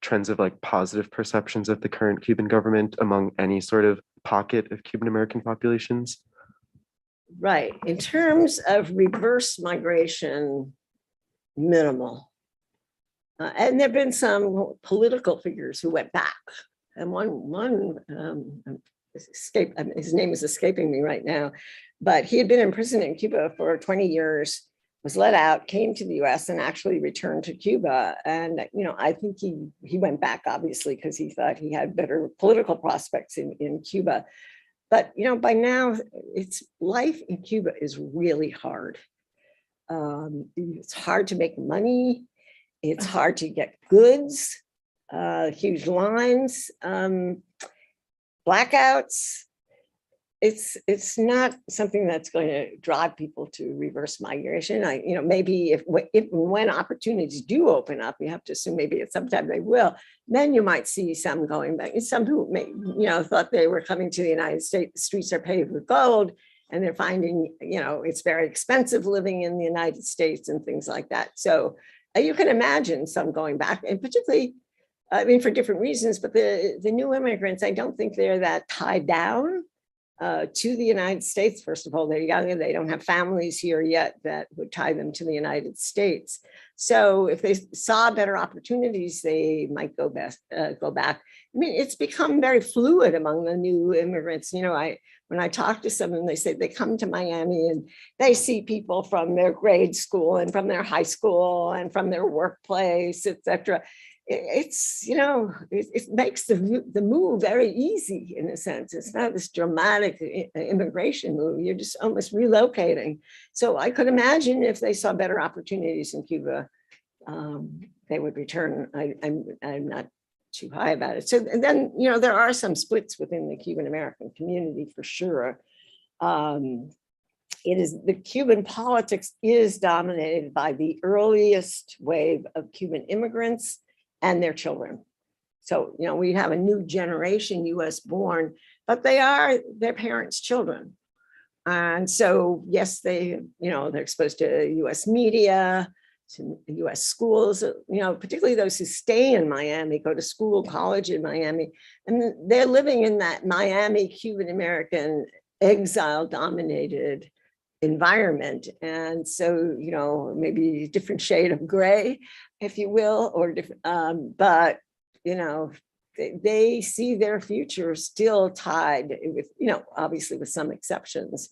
trends of like positive perceptions of the current Cuban government among any sort of pocket of Cuban American populations?
Right. In terms of reverse migration, minimal. And there have been some political figures who went back. And one his name is escaping me right now, but he had been in prison in Cuba for 20 years, was let out, came to the US and actually returned to Cuba. And, you know, I think he went back, obviously, because he thought he had better political prospects in Cuba. But, you know, by now, life in Cuba is really hard. It's hard to make money. It's hard to get goods, huge lines, blackouts. it's not something that's going to drive people to reverse migration. Maybe if when opportunities do open up, you have to assume maybe at some time they will, then you might see some going back. Some who may, thought they were coming to the United States, the streets are paved with gold, and they're finding, it's very expensive living in the United States and things like that. So you can imagine some going back, and particularly, for different reasons, but the new immigrants, I don't think they're that tied down to the United States. First of all, they're young, they don't have families here yet that would tie them to the United States. So if they saw better opportunities, they might go back. It's become very fluid among the new immigrants. When I talk to some of them, they say they come to Miami and they see people from their grade school and from their high school and from their workplace, etc. It makes the move very easy in a sense. It's not this dramatic immigration move. You're just almost relocating. So I could imagine if they saw better opportunities in Cuba, they would return. I'm not too high about it. So and then, there are some splits within the Cuban American community for sure. The Cuban politics is dominated by the earliest wave of Cuban immigrants and their children. So, we have a new generation US born, but they are their parents' children. And so, yes, they're exposed to US media, to US schools, particularly those who stay in Miami, go to school, college in Miami, and they're living in that Miami Cuban American exile dominated environment. And so, maybe a different shade of gray, if you will, or different, but, they see their future still tied with, obviously with some exceptions.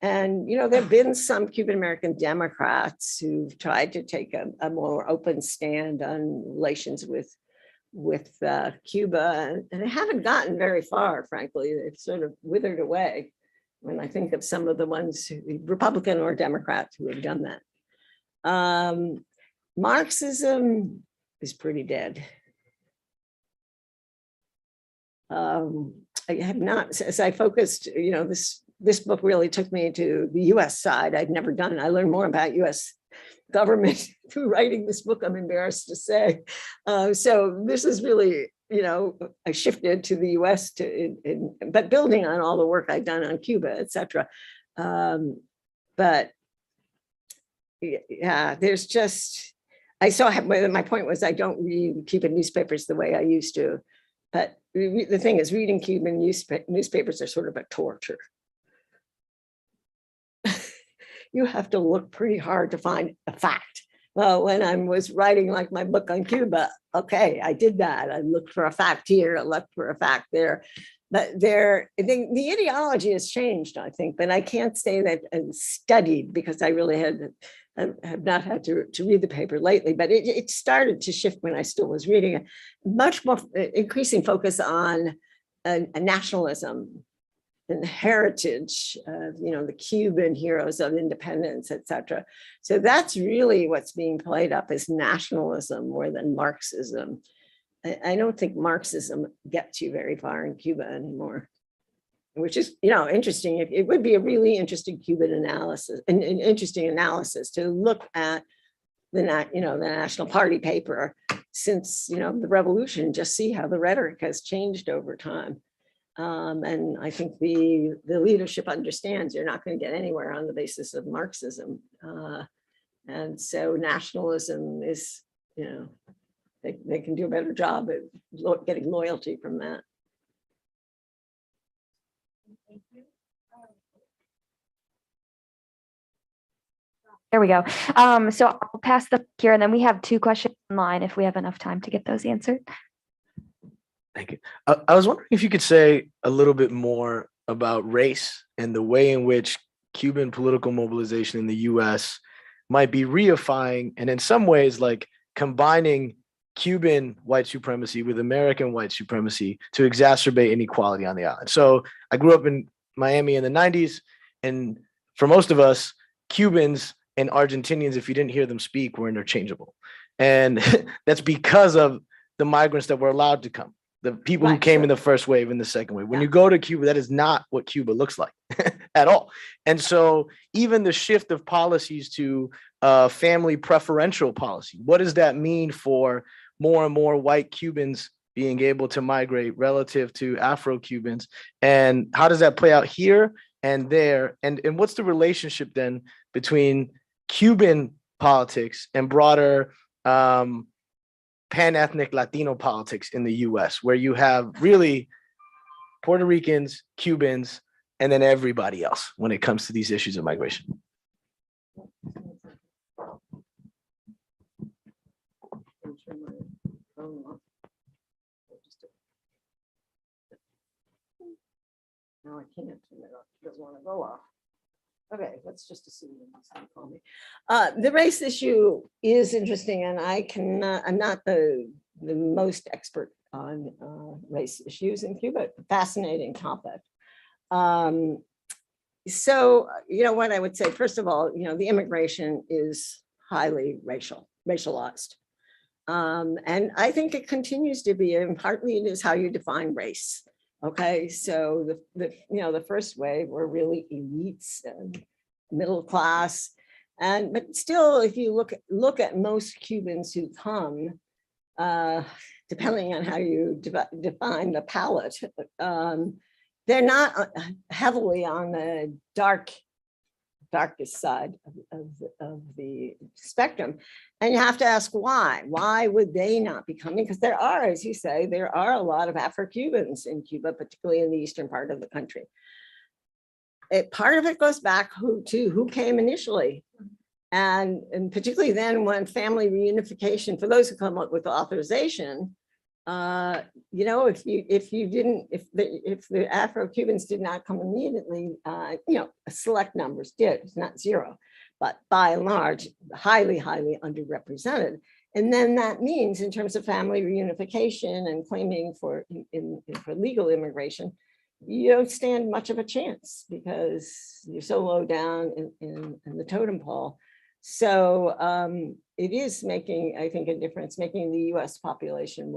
And, there've been some Cuban American Democrats who've tried to take a more open stand on relations with Cuba, and they haven't gotten very far, frankly. They've sort of withered away when I think of some of the ones, Republican or Democrat, who have done that. Marxism is pretty dead. I have not, as I focused, this book really took me to the US side. I'd never done it. I learned more about US government through writing this book, I'm embarrassed to say. So this is really, I shifted to the US but building on all the work I'd done on Cuba, et cetera. But yeah, there's just, my point was I don't read Cuban newspapers the way I used to. But the thing is, reading Cuban newspapers are sort of a torture. You have to look pretty hard to find a fact. Well, when I was writing like my book on Cuba, okay, I did that. I looked for a fact here, I looked for a fact there. But the ideology has changed, I think, but I can't say that I've studied because I really have not had to read the paper lately, but it started to shift when I still was reading it. Much more increasing focus on nationalism and the heritage of, the Cuban heroes of independence, et cetera. So that's really what's being played up as nationalism more than Marxism. I don't think Marxism gets you very far in Cuba anymore, which is, interesting. It would be a really interesting Cuban analysis, an interesting analysis to look at the National Party paper since, the revolution, just see how the rhetoric has changed over time. And I think the leadership understands you're not going to get anywhere on the basis of Marxism. And so nationalism is, they can do a better job at getting loyalty from that.
There we go. So I'll pass the here, and then we have 2 questions online if we have enough time to get those answered.
Thank you. I was wondering if you could say a little bit more about race and the way in which Cuban political mobilization in the US might be reifying, and in some ways, like combining Cuban white supremacy with American white supremacy to exacerbate inequality on the island. So I grew up in Miami in the 90s, and for most of us, Cubans and Argentinians, if you didn't hear them speak, were interchangeable. And that's because of the migrants that were allowed to come, the people who
Right,
came in
sure.
the first wave and the second wave. When
Yeah.
you go to Cuba, that is not what Cuba looks like at all. And so even the shift of policies to family preferential policy, what does that mean for more and more white Cubans being able to migrate relative to Afro-Cubans? And how does that play out here and there? And what's the relationship then between Cuban politics and broader pan-ethnic Latino politics in the US, where you have really Puerto Ricans, Cubans, and then everybody else when it comes to these issues of migration?
No, I can't turn it off. It doesn't want to go off. Okay, let's just assume it's going to call me. The race issue is interesting, and I'm not the most expert on race issues in Cuba. Fascinating topic. So, what I would say, first of all, the immigration is highly racialized. And I think it continues to be, and partly it is how you define race. Okay, so the first wave were really elites and middle class, but still, if you look at most Cubans who come, depending on how you define the palette, they're not heavily on the darkest side of the spectrum. And you have to ask why. Why would they not be coming? Because there are, as you say, there are a lot of Afro-Cubans in Cuba, particularly in the eastern part of the country. Part of it goes back to who came initially. And particularly then when family reunification, for those who come up with authorization, if the Afro-Cubans did not come immediately, select numbers did, it's not zero, but by and large, highly, highly underrepresented. And then that means in terms of family reunification and claiming for legal immigration, you don't stand much of a chance because you're so low down in the totem pole. So it is making, I think, a difference, making the US population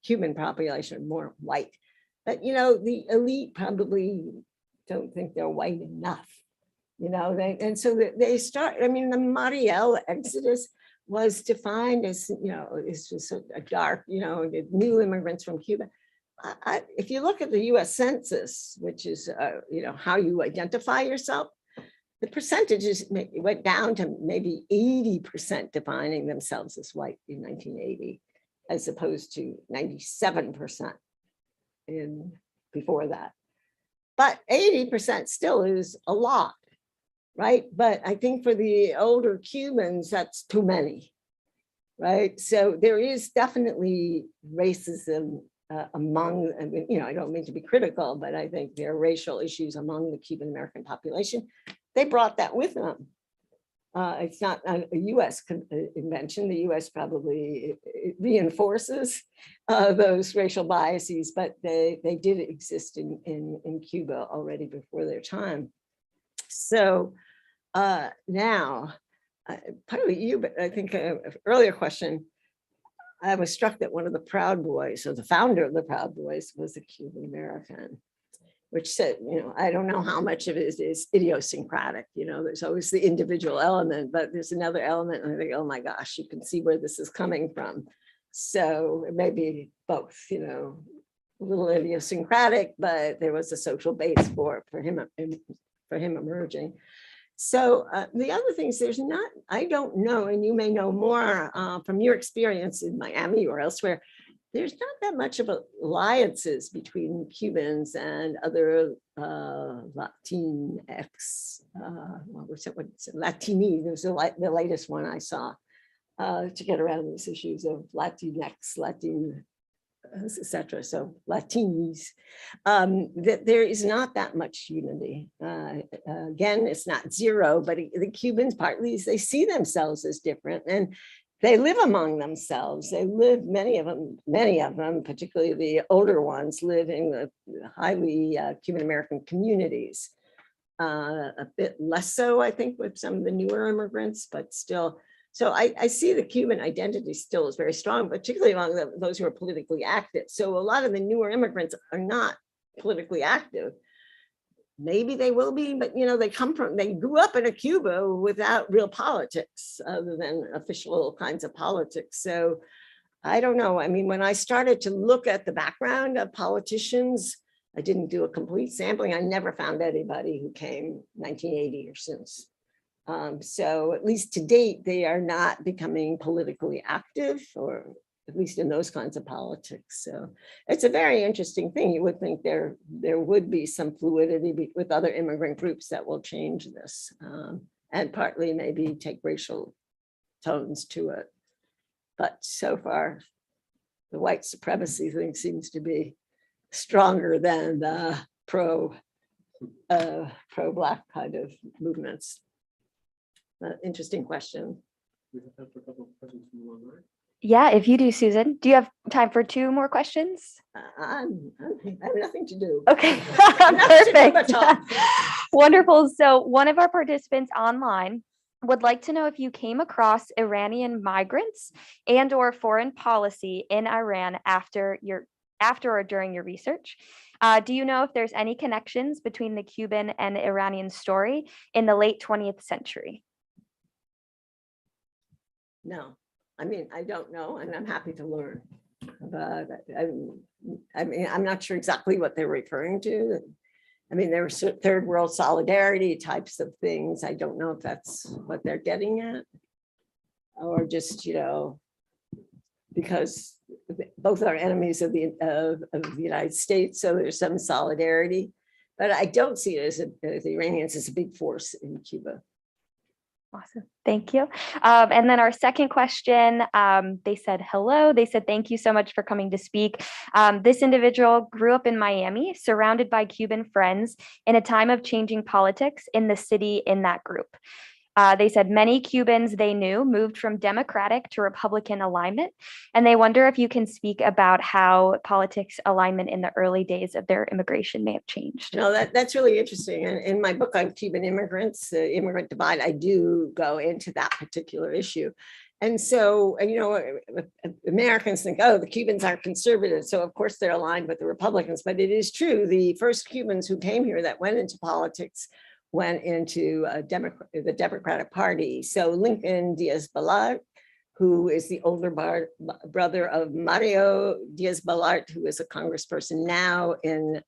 Cuban population more white. But, the elite probably don't think they're white enough, and so they start, the Mariel exodus was defined as, it's just a dark, new immigrants from Cuba. If you look at the US Census, which is, how you identify yourself, the percentages went down to maybe 80% defining themselves as white in 1980. As opposed to 97% before that. But 80% still is a lot, right? But I think for the older Cubans, that's too many, right? So there is definitely racism among, I don't mean to be critical, but I think there are racial issues among the Cuban American population. They brought that with them. It's not a US invention. The US probably reinforces those racial biases, but they did exist in Cuba already before their time. So now, partly you, but I think an earlier question, I was struck that one of the Proud Boys, or the founder of the Proud Boys, was a Cuban American. Which said, I don't know how much of it is idiosyncratic. There's always the individual element, but there's another element. And I think, oh my gosh, you can see where this is coming from. So it may be both, a little idiosyncratic, but there was a social base for him emerging. So the other things, I don't know, and you may know more from your experience in Miami or elsewhere, there's not that much of alliances between Cubans and other Latinx, Latini, there's the latest one I saw to get around these issues of Latinx, Latin, etc. So Latinis, that there is not that much unity. Again, it's not zero, but the Cubans partly, they see themselves as different and they live among themselves. They live, many of them, particularly the older ones, live in the highly Cuban American communities. A bit less so, I think, with some of the newer immigrants, but still So I see the Cuban identity still is very strong, particularly among those who are politically active. So a lot of the newer immigrants are not politically active. Maybe they will be, but they grew up in a Cuba without real politics other than official kinds of politics. So I don't know. I mean, when I started to look at the background of politicians, I didn't do a complete sampling. I never found anybody who came 1980 or since. So at least to date, they are not becoming politically active, or at least in those kinds of politics. So it's a very interesting thing. You would think there would be some fluidity with other immigrant groups that will change this, and partly maybe take racial tones to it. But so far, the white supremacy thing seems to be stronger than the pro-black kind of movements. Interesting question.
We have time for a couple of questions from the online.
Yeah, if you do, Susan. Do you have time for 2 more questions?
I have nothing to do.
Okay,
Nothing to do but
perfect.
talk.
Wonderful. So one of our participants online would like to know if you came across Iranian migrants and or foreign policy in Iran after or during your research. Do you know if there's any connections between the Cuban and Iranian story in the late 20th century?
No, I mean, I don't know, and I'm happy to learn. But I mean, I'm not sure exactly what they're referring to. I mean, there were third world solidarity types of things. I don't know if that's what they're getting at, or just, because both are enemies of the United States, so there's some solidarity. But I don't see it as the Iranians as a big force in Cuba.
Awesome. Thank you. And then our second question, they said, hello. They said, thank you so much for coming to speak. This individual grew up in Miami, surrounded by Cuban friends in a time of changing politics in the city in that group. They said many Cubans they knew moved from Democratic to Republican alignment, and they wonder if you can speak about how politics alignment in the early days of their immigration may have changed.
No, that's really interesting. And in my book on Cuban immigrants, the immigrant divide, I do go into that particular issue. And so, Americans think, oh, the Cubans are conservative, so of course they're aligned with the Republicans. But it is true, the first Cubans who came here that went into politics went into the Democratic Party. So Lincoln Diaz-Balart, who is the older brother of Mario Diaz-Balart, who is a congressperson now in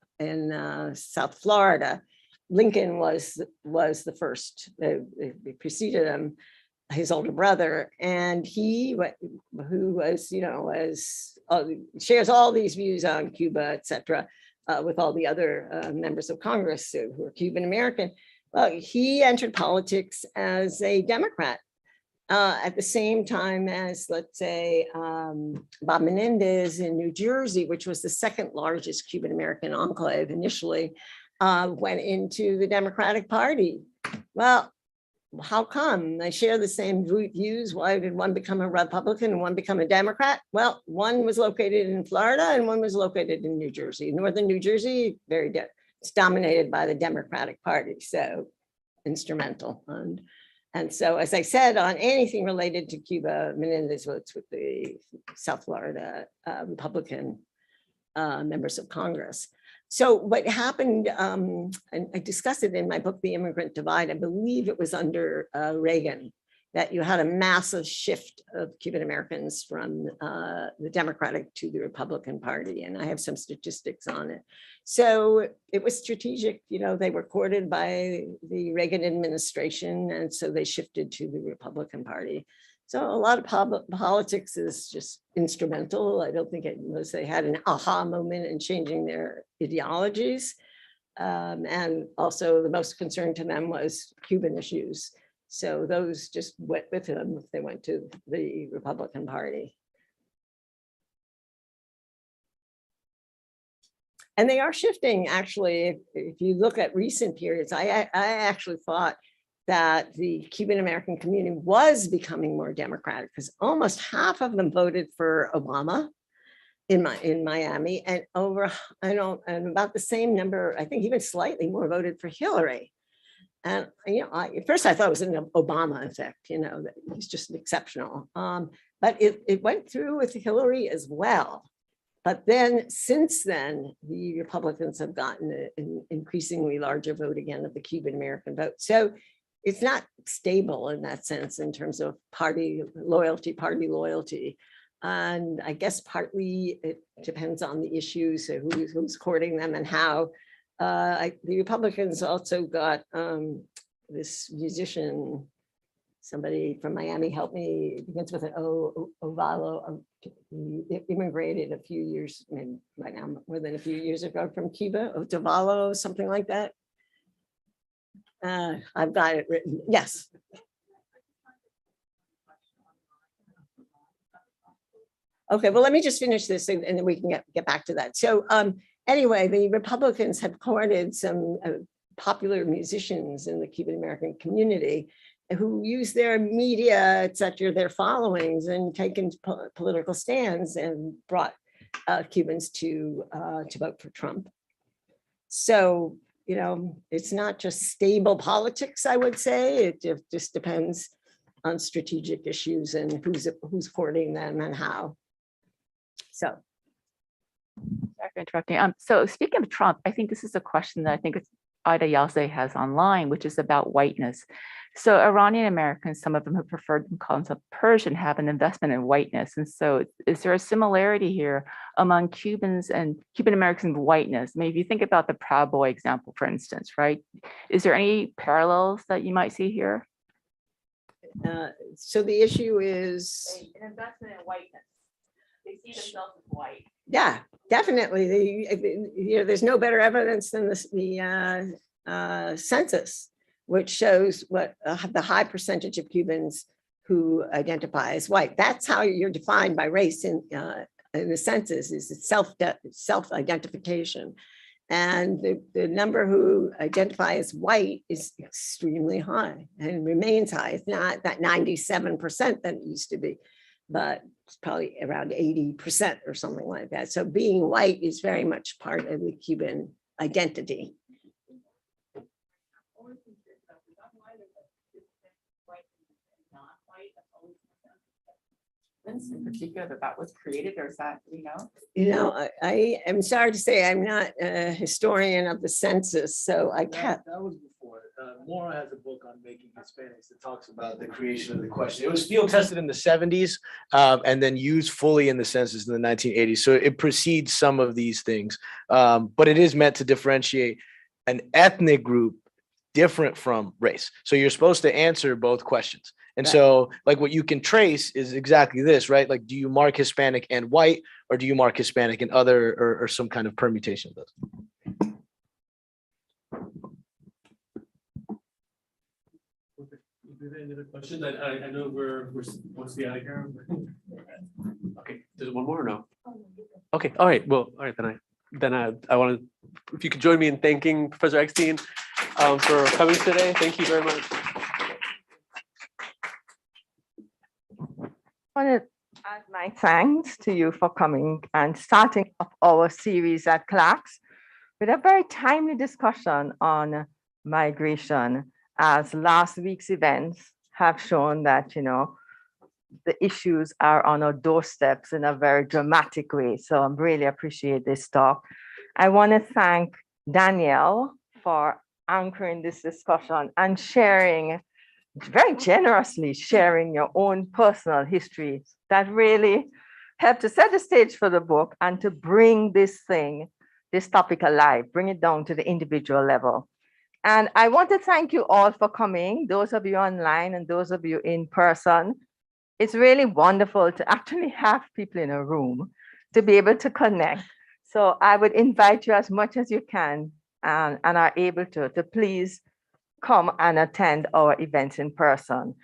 South Florida. Lincoln was the first, preceded him, his older brother, and he, who was, shares all these views on Cuba, et cetera, with all the other members of Congress who are Cuban American. Well, he entered politics as a Democrat at the same time as, let's say, Bob Menendez in New Jersey, which was the second largest Cuban American enclave initially, went into the Democratic Party. Well, how come? They share the same views. Why did one become a Republican and one become a Democrat? Well, one was located in Florida and one was located in New Jersey. Northern New Jersey, it's dominated by the Democratic Party, so instrumental. And so, as I said, on anything related to Cuba, Menendez votes with the South Florida Republican members of Congress. So what happened, and I discussed it in my book, The Immigrant Divide, I believe it was under Reagan, that you had a massive shift of Cuban Americans from the Democratic to the Republican Party. And I have some statistics on it. So it was strategic, they were courted by the Reagan administration. And so they shifted to the Republican Party. So a lot of politics is just instrumental. I don't think they had an aha moment in changing their ideologies. And also the most concern to them was Cuban issues. So those just went with them if they went to the Republican Party. And they are shifting, actually. If you look at recent periods, I actually thought that the Cuban American community was becoming more democratic, because almost half of them voted for Obama in Miami, and and about the same number, I think even slightly more, voted for Hillary. And, at first I thought it was an Obama effect, that he's just exceptional. But it went through with Hillary as well. But then since then, the Republicans have gotten an increasingly larger vote again of the Cuban American vote. So it's not stable in that sense in terms of party loyalty. And I guess partly it depends on the issues, so who's courting them and how. The Republicans also got this musician, somebody from Miami, helped me, it begins with an Ovalo. He immigrated a few years, maybe right now, more than a few years ago from Cuba, Otavalo, something like that. I've got it written, yes. Okay, well, let me just finish this and then we can get back to that. So anyway, the Republicans have courted some popular musicians in the Cuban American community who use their media, et cetera, their followings, and taken political stands and brought Cubans to vote for Trump. So, it's not just stable politics, I would say. It just depends on strategic issues and who's courting them and how. So.
Sorry for interrupting. So speaking of Trump, I think this is a question that I think Ida Yazde has online, which is about whiteness. So Iranian Americans, some of them who prefer the concept Persian, have an investment in whiteness. And so is there a similarity here among Cubans and Cuban Americans whiteness? I mean, if you think about the Proud Boy example, for instance, right? Is there any parallels that you might see here?
So the issue is
an investment in whiteness. They see themselves as white.
Yeah, definitely. There's no better evidence than the census, which shows what the high percentage of Cubans who identify as white. That's how you're defined by race in the census, is self-identification. And the number who identify as white is extremely high and remains high. It's not that 97% that it used to be, but it's probably around 80% or something like that. So being white is very much part of the Cuban identity.
In particular that was created, or is that,
I am sorry to say I'm not a historian of the census, so I can't.
That was before. Maura has a book on making Hispanics that talks about the creation of the question. It was field tested in the 70s and then used fully in the census in the 1980s. So it precedes some of these things, but it is meant to differentiate an ethnic group different from race. So you're supposed to answer both questions. And so like what you can trace is exactly this, right? Like, do you mark Hispanic and white, or do you mark Hispanic and other, or some kind of permutation of those?
Any other questions? I know we're supposed to be out of here. Okay, there's one more or no? Okay, all right. Well, all right, then I want to, if you could join me in thanking Professor Eckstein for coming today. Thank you very much.
I want to add my thanks to you for coming and starting up our series at CLACS with a very timely discussion on migration, as last week's events have shown that, the issues are on our doorsteps in a very dramatic way. So I really appreciate this talk. I want to thank Danielle for anchoring this discussion and sharing, very generously sharing your own personal history that really helped to set the stage for the book and to bring this topic alive, bring it down to the individual level. And I want to thank you all for coming, those of you online and those of you in person. It's really wonderful to actually have people in a room to be able to connect. So I would invite you as much as you can and are able to please come and attend our events in person.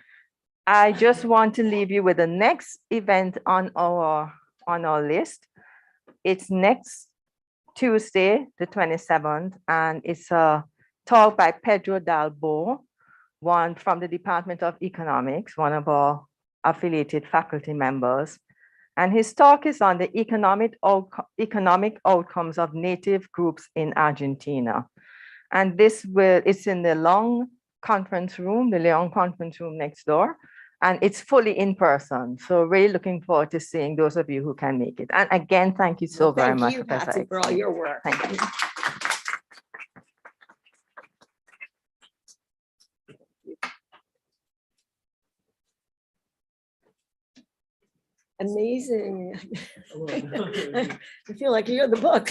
I just want to leave you with the next event on our list. It's next Tuesday, the 27th, and it's a talk by Pedro Dalbo, one from the Department of Economics, one of our affiliated faculty members. And his talk is on the economic outcomes of native groups in Argentina. And it's in the long conference room, the Leon conference room next door. And it's fully in person. So really looking forward to seeing those of you who can make it. And again, thank you so very much,
Thank you,
Professor
Patsy, for all
Exton.
your work.
Thank you.
Amazing. I feel like you're the book.